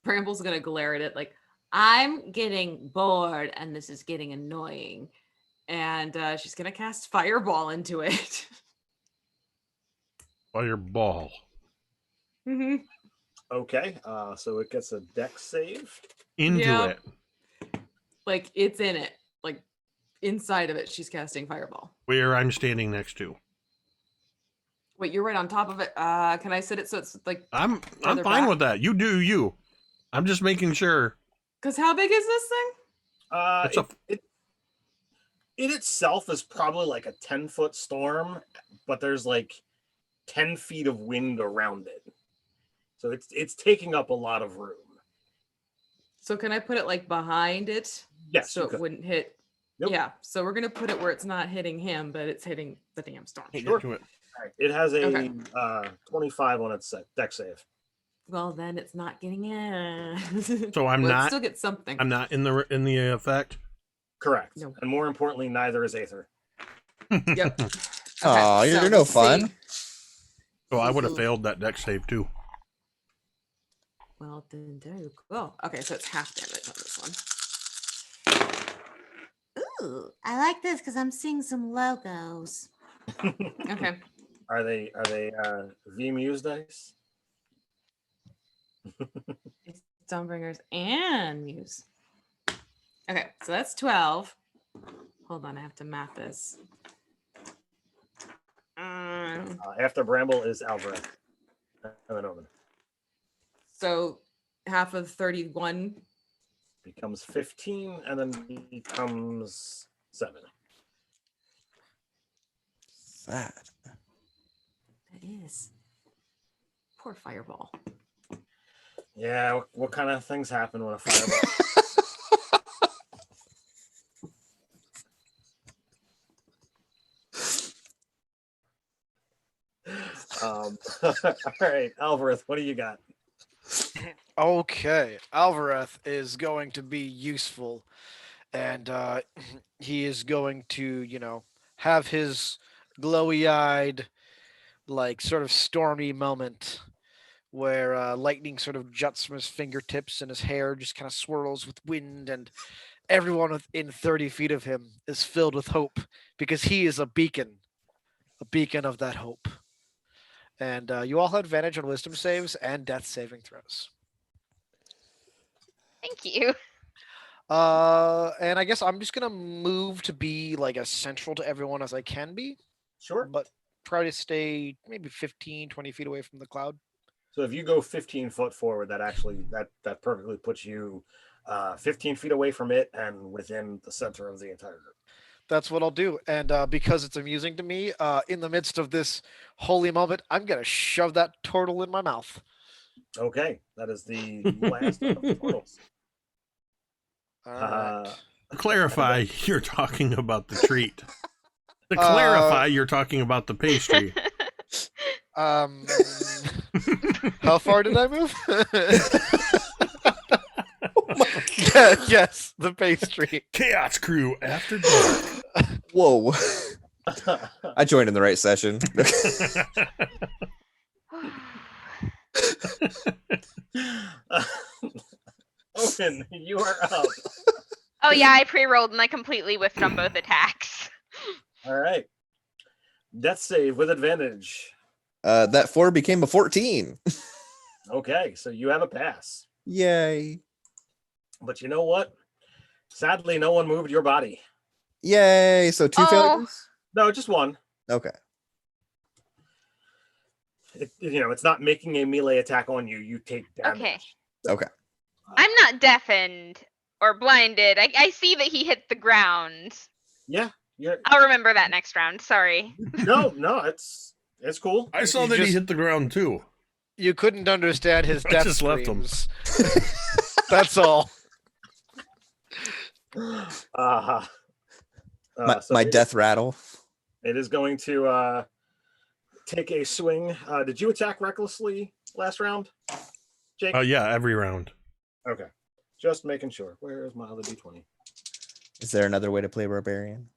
Bramble's gonna glare at it like, I'm getting bored and this is getting annoying. And she's gonna cast Fireball into it. Fireball. Mm-hmm. Okay, so it gets a dex save. Into Yep. it. Like it's in it. Like inside of it, she's casting Fireball. Where I'm standing next to. Wait, you're right on top of it. Can I set it so it's like I'm Further fine back? with that. You do you. I'm just making sure. because how big is this thing? It's a It itself is probably like a 10-foot storm, but there's like 10 feet of wind around it. So it's taking up a lot of room. So can I put it like behind it? Yes, So you it could. wouldn't hit. Yep. Yeah. So we're gonna put it where it's not hitting him, but it's hitting the damn storm. Get Sure. to it. All right, it has a Okay. 25 on its dex save. Well, then it's not getting it. So I'm Well, it not- still get something. I'm not in the effect. Correct. No. And more importantly, neither is Aether. Yep. Aw, you're no let's fun. see. So I would have failed that deck save too. Well, then there you go. Okay, so it's half damage on this one. Ooh, I like this because I'm seeing some logos. Okay. Are they V Muse dice? It's Dawnbringers and Muse. Okay, so that's 12. Hold on, I have to math this. After Bramble is Alvarez. And then Omen. So half of 31. Becomes 15 and then becomes 7. That. That is. Poor Fireball. Yeah, what kind of things happen when a fireball? All right, Alvarez, what do you got? Okay, Alvarez is going to be useful, and he is going to, have his glowy-eyed, like sort of stormy moment where lightning sort of juts from his fingertips and his hair just kind of swirls with wind, and everyone within 30 feet of him is filled with hope because he is a beacon of that hope. And you all have advantage on wisdom saves and death saving throws. Thank you. And I guess I'm just gonna move to be like as central to everyone as I can be, Sure. but try to stay maybe 15, 20 feet away from the cloud. So if you go 15 foot forward, that perfectly puts you 15 feet away from it and within the center of the entire group. That's what I'll do. And because it's amusing to me, in the midst of this holy moment, I'm gonna shove that turtle in my mouth. Okay, that is the last of the turtles. All right. To clarify, you're talking about the treat. To clarify, you're talking about the pastry. How far did I move? Yes, the pastry. Chaos Crew After Dark. Whoa. I joined in the right session. Owen, you are up. Oh yeah, I pre-rolled and I completely whiffed on both attacks. All right. Death save with advantage. That 4 became a 14. Okay, so you have a pass. Yay. But you know what? Sadly, no one moved your body. Yay. So 2 failures? No, just one. Okay. It's not making a melee attack on you. You take damage. Okay. I'm not deafened or blinded. I see that he hit the ground. Yeah. I'll remember that next round. Sorry. No, it's cool. I saw that he hit the ground too. You couldn't understand his I death just left him. screams. That's all. My death rattle. It is going to take a swing. Did you attack recklessly last round, Jake? Oh yeah, every round. Okay. Just making sure. Where is my other D20? Is there another way to play Barbarian?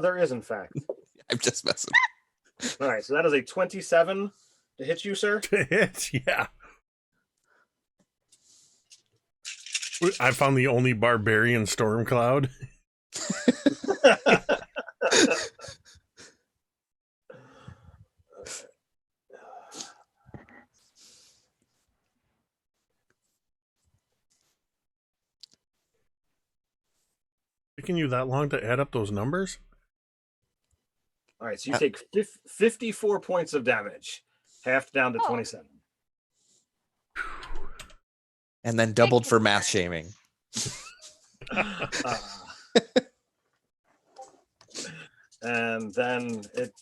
There is, in fact. I'm just messing. All right, so that is a 27 to hit you, sir. To hit, yeah. I found the only Barbarian storm cloud. Taking you that long to add up those numbers? All right, so you take 54 points of damage, halved down to 27. And then doubled for math shaming. And then it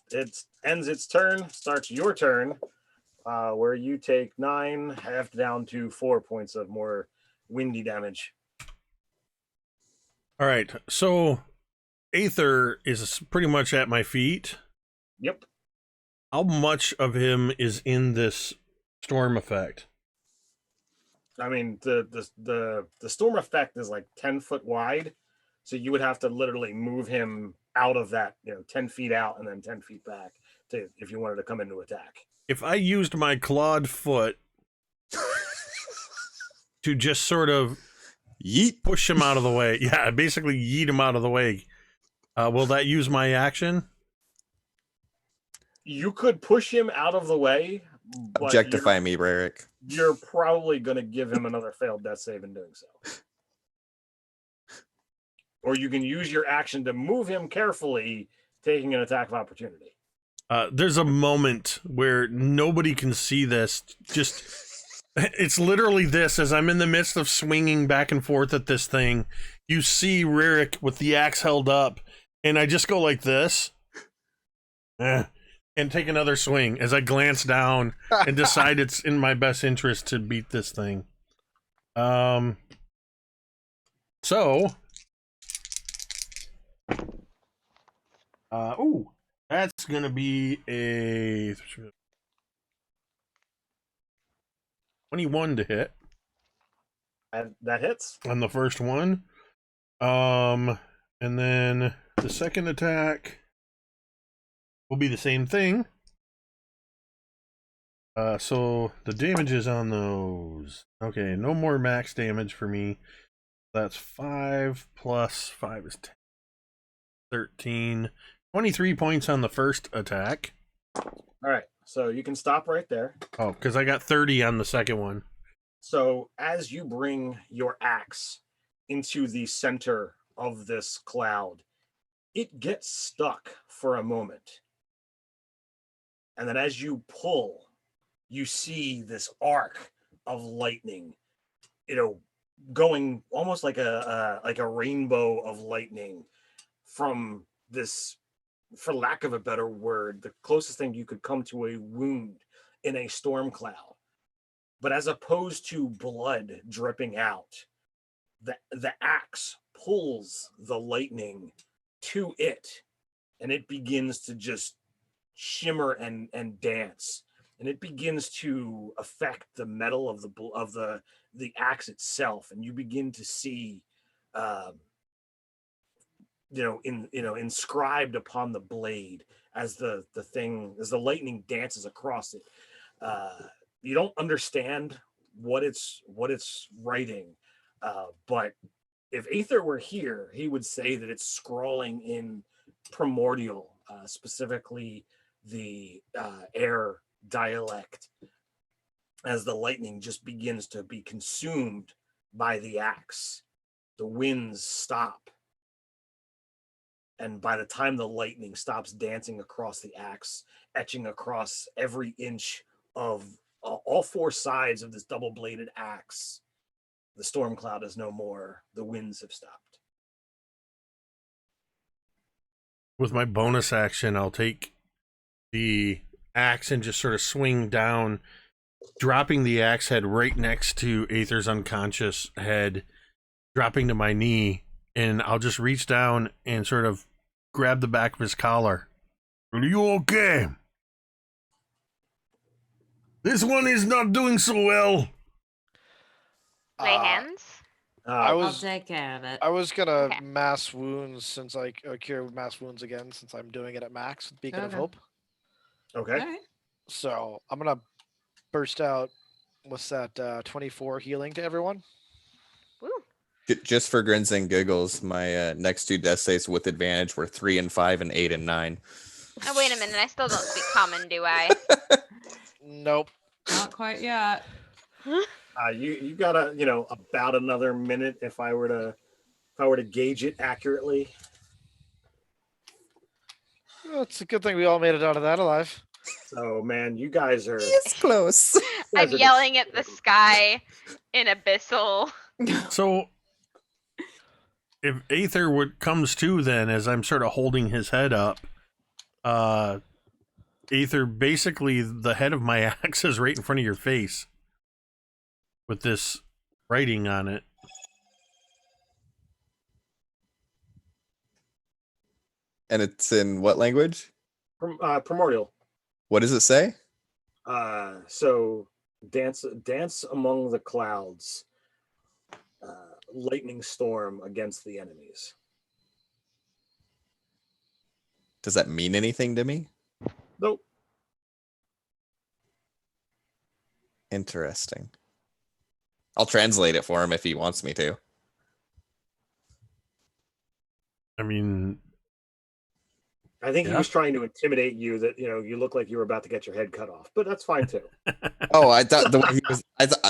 ends its turn, starts your turn, where you take 9, halved down to 4 points of more windy damage. All right, so Aether is pretty much at my feet. Yep. How much of him is in this storm effect? I mean, the storm effect is like 10 foot wide, so you would have to literally move him out of that, 10 feet out and then 10 feet back if you wanted to come into attack. If I used my clawed foot to just sort of push him out of the way, yeah, basically yeet him out of the way, will that use my action? You could push him out of the way. But Objectify me, Rarick. You're probably going to give him another failed death save in doing so. Or you can use your action to move him carefully, taking an attack of opportunity. There's a moment where nobody can see this. Just, it's literally this. As I'm in the midst of swinging back and forth at this thing, you see Rarick with the axe held up, and I just go like this. And take another swing as I glance down and decide it's in my best interest to beat this thing. So, that's gonna be a 21 to hit. That hits on the first one. And then the second attack will be the same thing. So the damage is on those. Okay, no more max damage for me. That's 5 plus 5 is 10. 13. 23 points on the first attack. All right, so you can stop right there. Oh, because I got 30 on the second one. So as you bring your axe into the center of this cloud, it gets stuck for a moment. And then as you pull, you see this arc of lightning, going almost like a rainbow of lightning from this, for lack of a better word, the closest thing you could come to a wound in a storm cloud. But as opposed to blood dripping out, the axe pulls the lightning to it, and it begins to just shimmer and dance, and it begins to affect the metal of the axe itself, and you begin to see inscribed upon the blade as the lightning dances across it. You don't understand what it's writing, but if Aether were here, he would say that it's scrawling in primordial, specifically the air dialect, as the lightning just begins to be consumed by the axe. The winds stop, and by the time the lightning stops dancing across the axe, etching across every inch of all four sides of this double-bladed axe, the storm cloud is no more. The winds have stopped. With my bonus action, I'll take the axe and just sort of swing down, dropping the axe head right next to Aether's unconscious head, dropping to my knee, and I'll just reach down and sort of grab the back of his collar. Are you okay? This one is not doing so well. Lay hands. I'll take care of it. I was gonna Okay. mass wounds since I cure mass wounds again since I'm doing it at max with Beacon of Okay. Hope. Okay. All right. So I'm gonna burst out. What's that? 24 healing to everyone. Woo. Just for grins and giggles, my next two death saves with advantage were 3 and 5 and 8 and 9. Oh, wait a minute. I still don't speak common, do I? Nope. Not quite yet. You got about another minute if I were to gauge it accurately. Well, it's a good thing we all made it out of that alive. So man, you guys are It's close. I'm Guys are yelling at the just- sky in abyssal. So, if Aether comes to, then as I'm sort of holding his head up, Aether, basically the head of my axe is right in front of your face, with this writing on it. And it's in what language? primordial. What does it say? So dance among the clouds, lightning storm against the enemies. Does that mean anything to me? Nope. Interesting. I'll translate it for him if he wants me to. I mean, I think he Yeah. was trying to intimidate you that you look like you were about to get your head cut off, but that's fine too. Oh, I thought the way he was.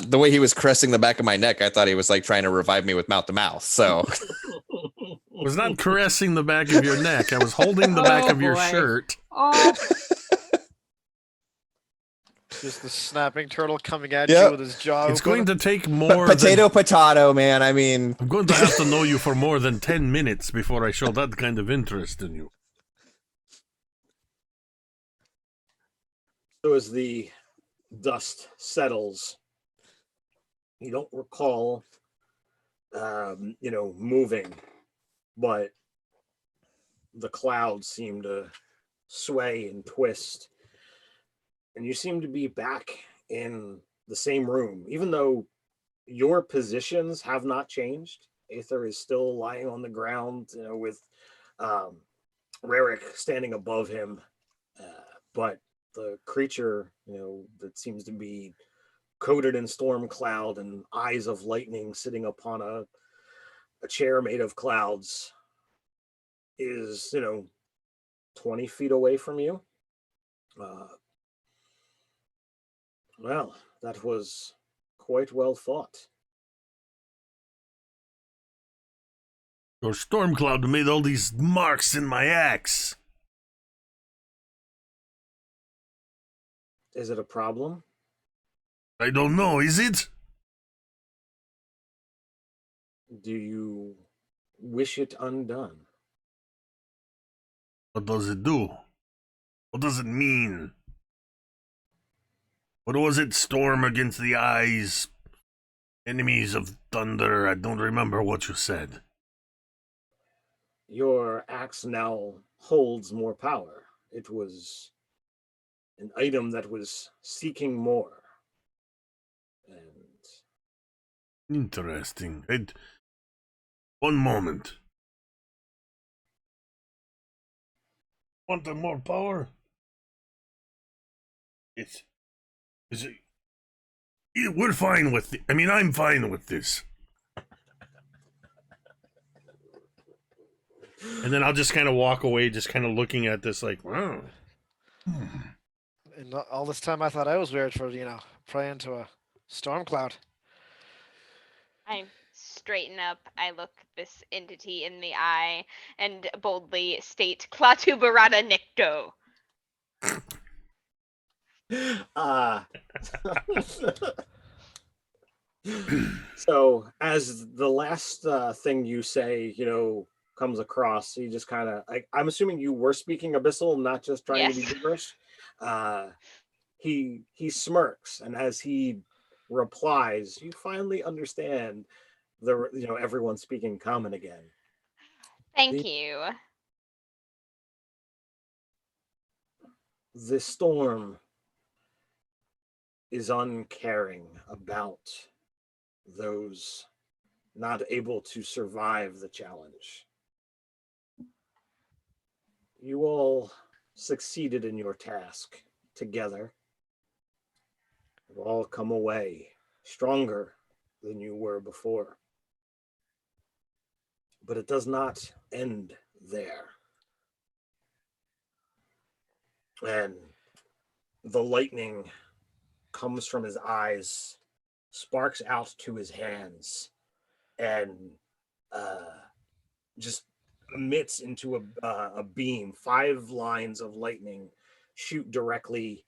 The way he was caressing the back of my neck. I thought he was like trying to revive me with mouth to mouth. So I was not caressing the back of your neck. I was holding the back Oh, of your boy. shirt. Oh, Just the snapping turtle coming at Yep. you with his jaw. It's open. going to take more potato, man. I mean, I'm going to have to know you for more than 10 minutes before I show that kind of interest in you. So as the dust settles, you don't recall, moving, but the clouds seem to sway and twist, and you seem to be back in the same room, even though your positions have not changed. Aether is still lying on the ground, with Rarick standing above him, but the creature, that seems to be coated in storm cloud and eyes of lightning sitting upon a chair made of clouds is, 20 feet away from you. Well, that was quite well fought. Your storm cloud made all these marks in my axe. Is it a problem? I don't know, is it? Do you wish it undone? What does it do? What does it mean? What was it? Storm against the eyes? Enemies of thunder? I don't remember what you said. Your axe now holds more power. It was an item that was seeking more. And Interesting. One moment. Want more power? It's. Is it? We're fine with it. I mean, I'm fine with this. And then I'll just kind of walk away, just kind of looking at this like, wow. And all this time I thought I was weird for, praying to a storm cloud. I straighten up. I look this entity in the eye and boldly state Klaatu Barada Nikto. So as the last thing you say, comes across, you just kind of, I'm assuming you were speaking Abyssal, not just trying to be Yes. gibberish. He smirks, and as he replies, you finally understand everyone speaking common again. Thank you. The storm is uncaring about those not able to survive the challenge. You all succeeded in your task together. You've all come away stronger than you were before. But it does not end there. And the lightning comes from his eyes, sparks out to his hands, and just emits into a beam. 5 lines of lightning shoot directly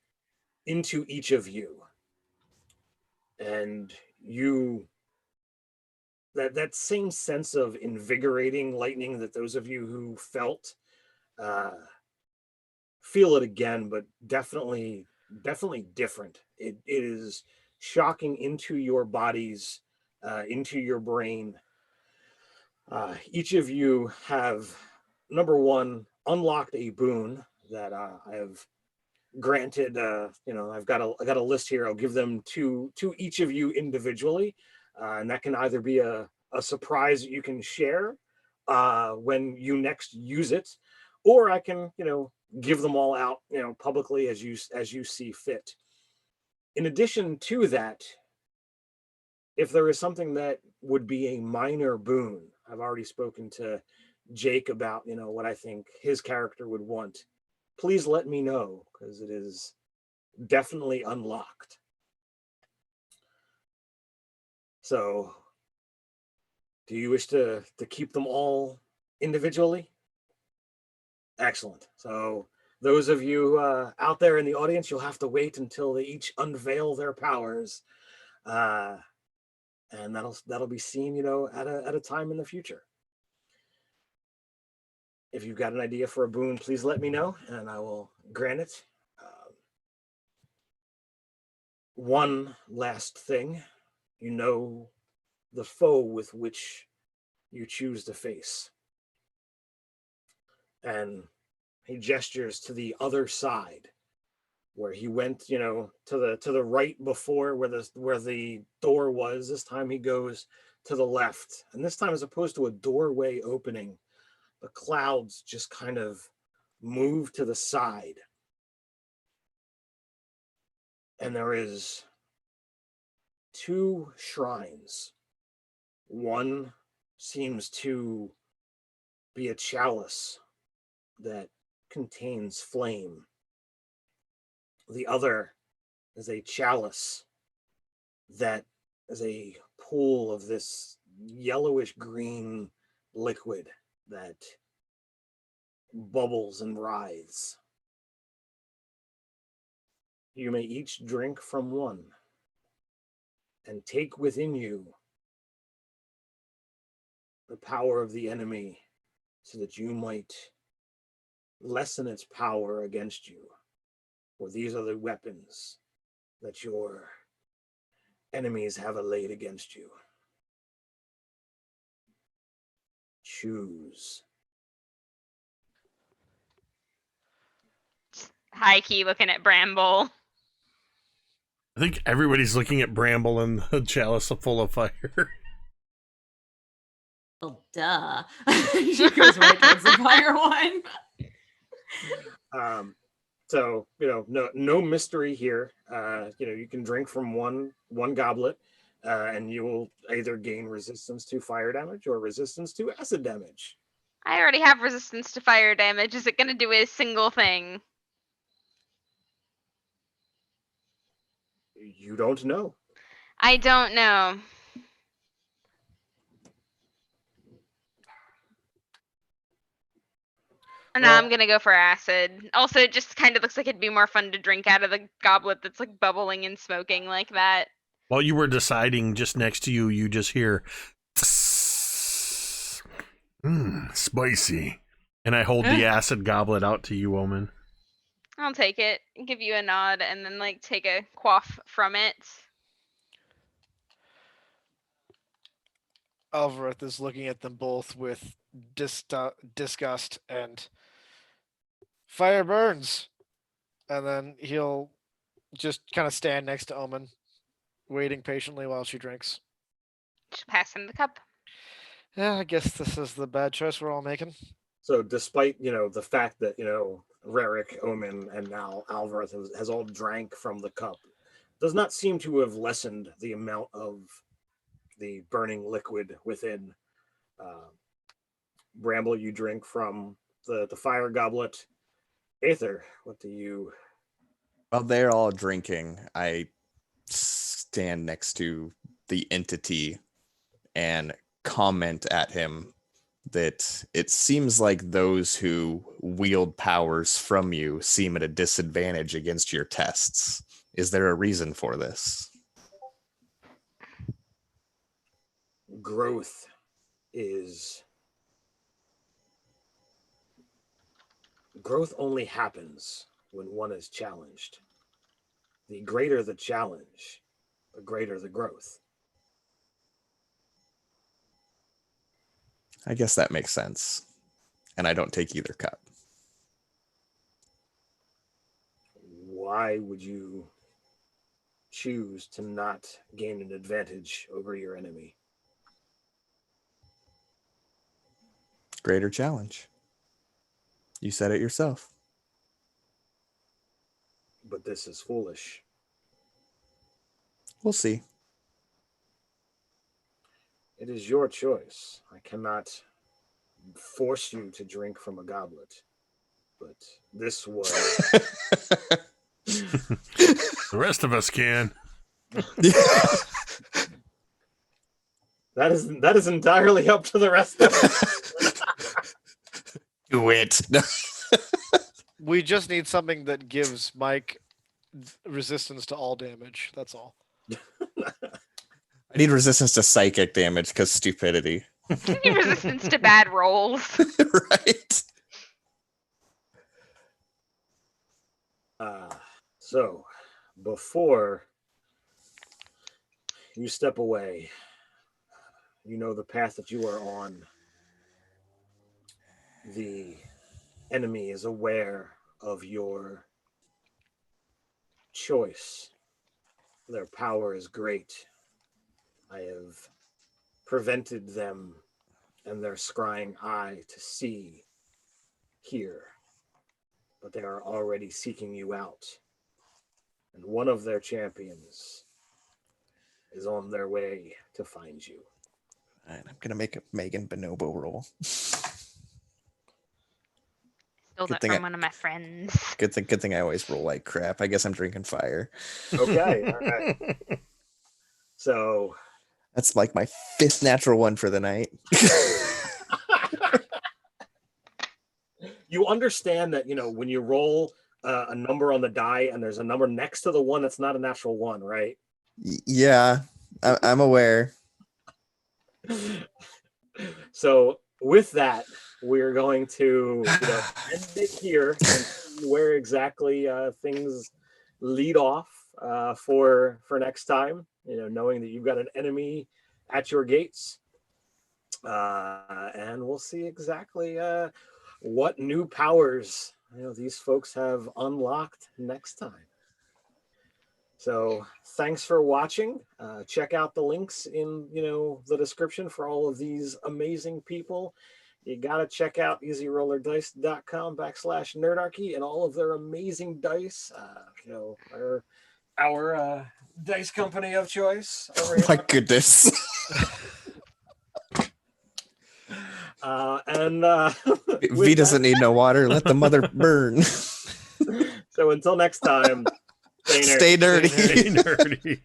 into each of you. And you, that same sense of invigorating lightning that those of you who felt, feel it again, but definitely different. It is shocking into your bodies, into your brain. Each of you have, number one, unlocked a boon that I have granted. I've got a list here. I'll give them to each of you individually, and that can either be a surprise that you can share when you next use it, or I can give them all out publicly as you see fit. In addition to that, if there is something that would be a minor boon, I've already spoken to Jake about what I think his character would want. Please let me know, because it is definitely unlocked. So, do you wish to keep them all individually? Excellent. So those of you out there in the audience, you'll have to wait until they each unveil their powers, and that'll be seen, at a time in the future. If you've got an idea for a boon, please let me know, and I will grant it. One last thing, the foe with which you choose to face. And he gestures to the other side, where he went, to the right before, where the door was. This time he goes to the left, and this time, as opposed to a doorway opening, the clouds just kind of move to the side, and there is 2 shrines. One seems to be a chalice that contains flame. The other is a chalice that is a pool of this yellowish green liquid that bubbles and writhes. You may each drink from one. and take within you the power of the enemy so that you might lessen its power against you. For these are the weapons that your enemies have allayed against you. Choose. High key looking at Bramble. I think everybody's looking at Bramble and the chalice full of fire. Well, duh. She goes right towards the fire one. So no mystery here. You can drink from one goblet, and you will either gain resistance to fire damage or resistance to acid damage. I already have resistance to fire damage. Is it going to do a single thing? You don't know. I don't know. No, I'm gonna go for acid. Also, it just kind of looks like it'd be more fun to drink out of the goblet that's like bubbling and smoking like that. While you were deciding, just next to you, you just hear, spicy. And I hold the acid goblet out to you, Omen. I'll take it, give you a nod, and then like take a quaff from it. Alvareth is looking at them both with disgust and fire burns. And then he'll just kind of stand next to Omen, waiting patiently while she drinks. Just pass him the cup. Yeah, I guess this is the bad choice we're all making. So despite, the fact that, Rarick, Omen, and now Alvarez has all drank from the cup, does not seem to have lessened the amount of the burning liquid within. Bramble, you drink from the fire goblet. Aether, what do you... While they're all drinking, I stand next to the entity and comment at him that it seems like those who wield powers from you seem at a disadvantage against your tests. Is there a reason for this? Growth only happens when one is challenged. The greater the challenge, the greater the growth. I guess that makes sense. And I don't take either cup. Why would you choose to not gain an advantage over your enemy? Greater challenge. You said it yourself. But this is foolish. We'll see. It is your choice. I cannot force you to drink from a goblet. But this was... The rest of us can. That is entirely up to the rest of us. Do it. We just need something that gives Mike resistance to all damage. That's all. I need resistance to psychic damage because stupidity. You need resistance to bad rolls. Right? So, before you step away, you know the path that you are on. The enemy is aware of your choice. Their power is great. I have prevented them and their scrying eye to see, hear, but they are already seeking you out. And one of their champions is on their way to find you. All right, I'm going to make a Megan Bonobo roll. Stole Good that thing from I- one of my friends. Good thing I always roll like crap. I guess I'm drinking fire. Okay, all right. So That's like my 5th natural one for the night. you understand that, when you roll a number on the die and there's a number next to the one that's not a natural one, right? Yeah. I'm aware. So with that, we're going to end it here and see where exactly things lead off for next time. Knowing that you've got an enemy at your gates, and we'll see exactly what new powers these folks have unlocked next time. So thanks for watching. Check out the links in the description for all of these amazing people. You got to check out easyrollerdice.com/nerdarchy and all of their amazing dice. Our dice company of choice. Over here. My goodness. V doesn't need no water. Let the mother burn. So until next time, Stay nerdy. Stay nerdy.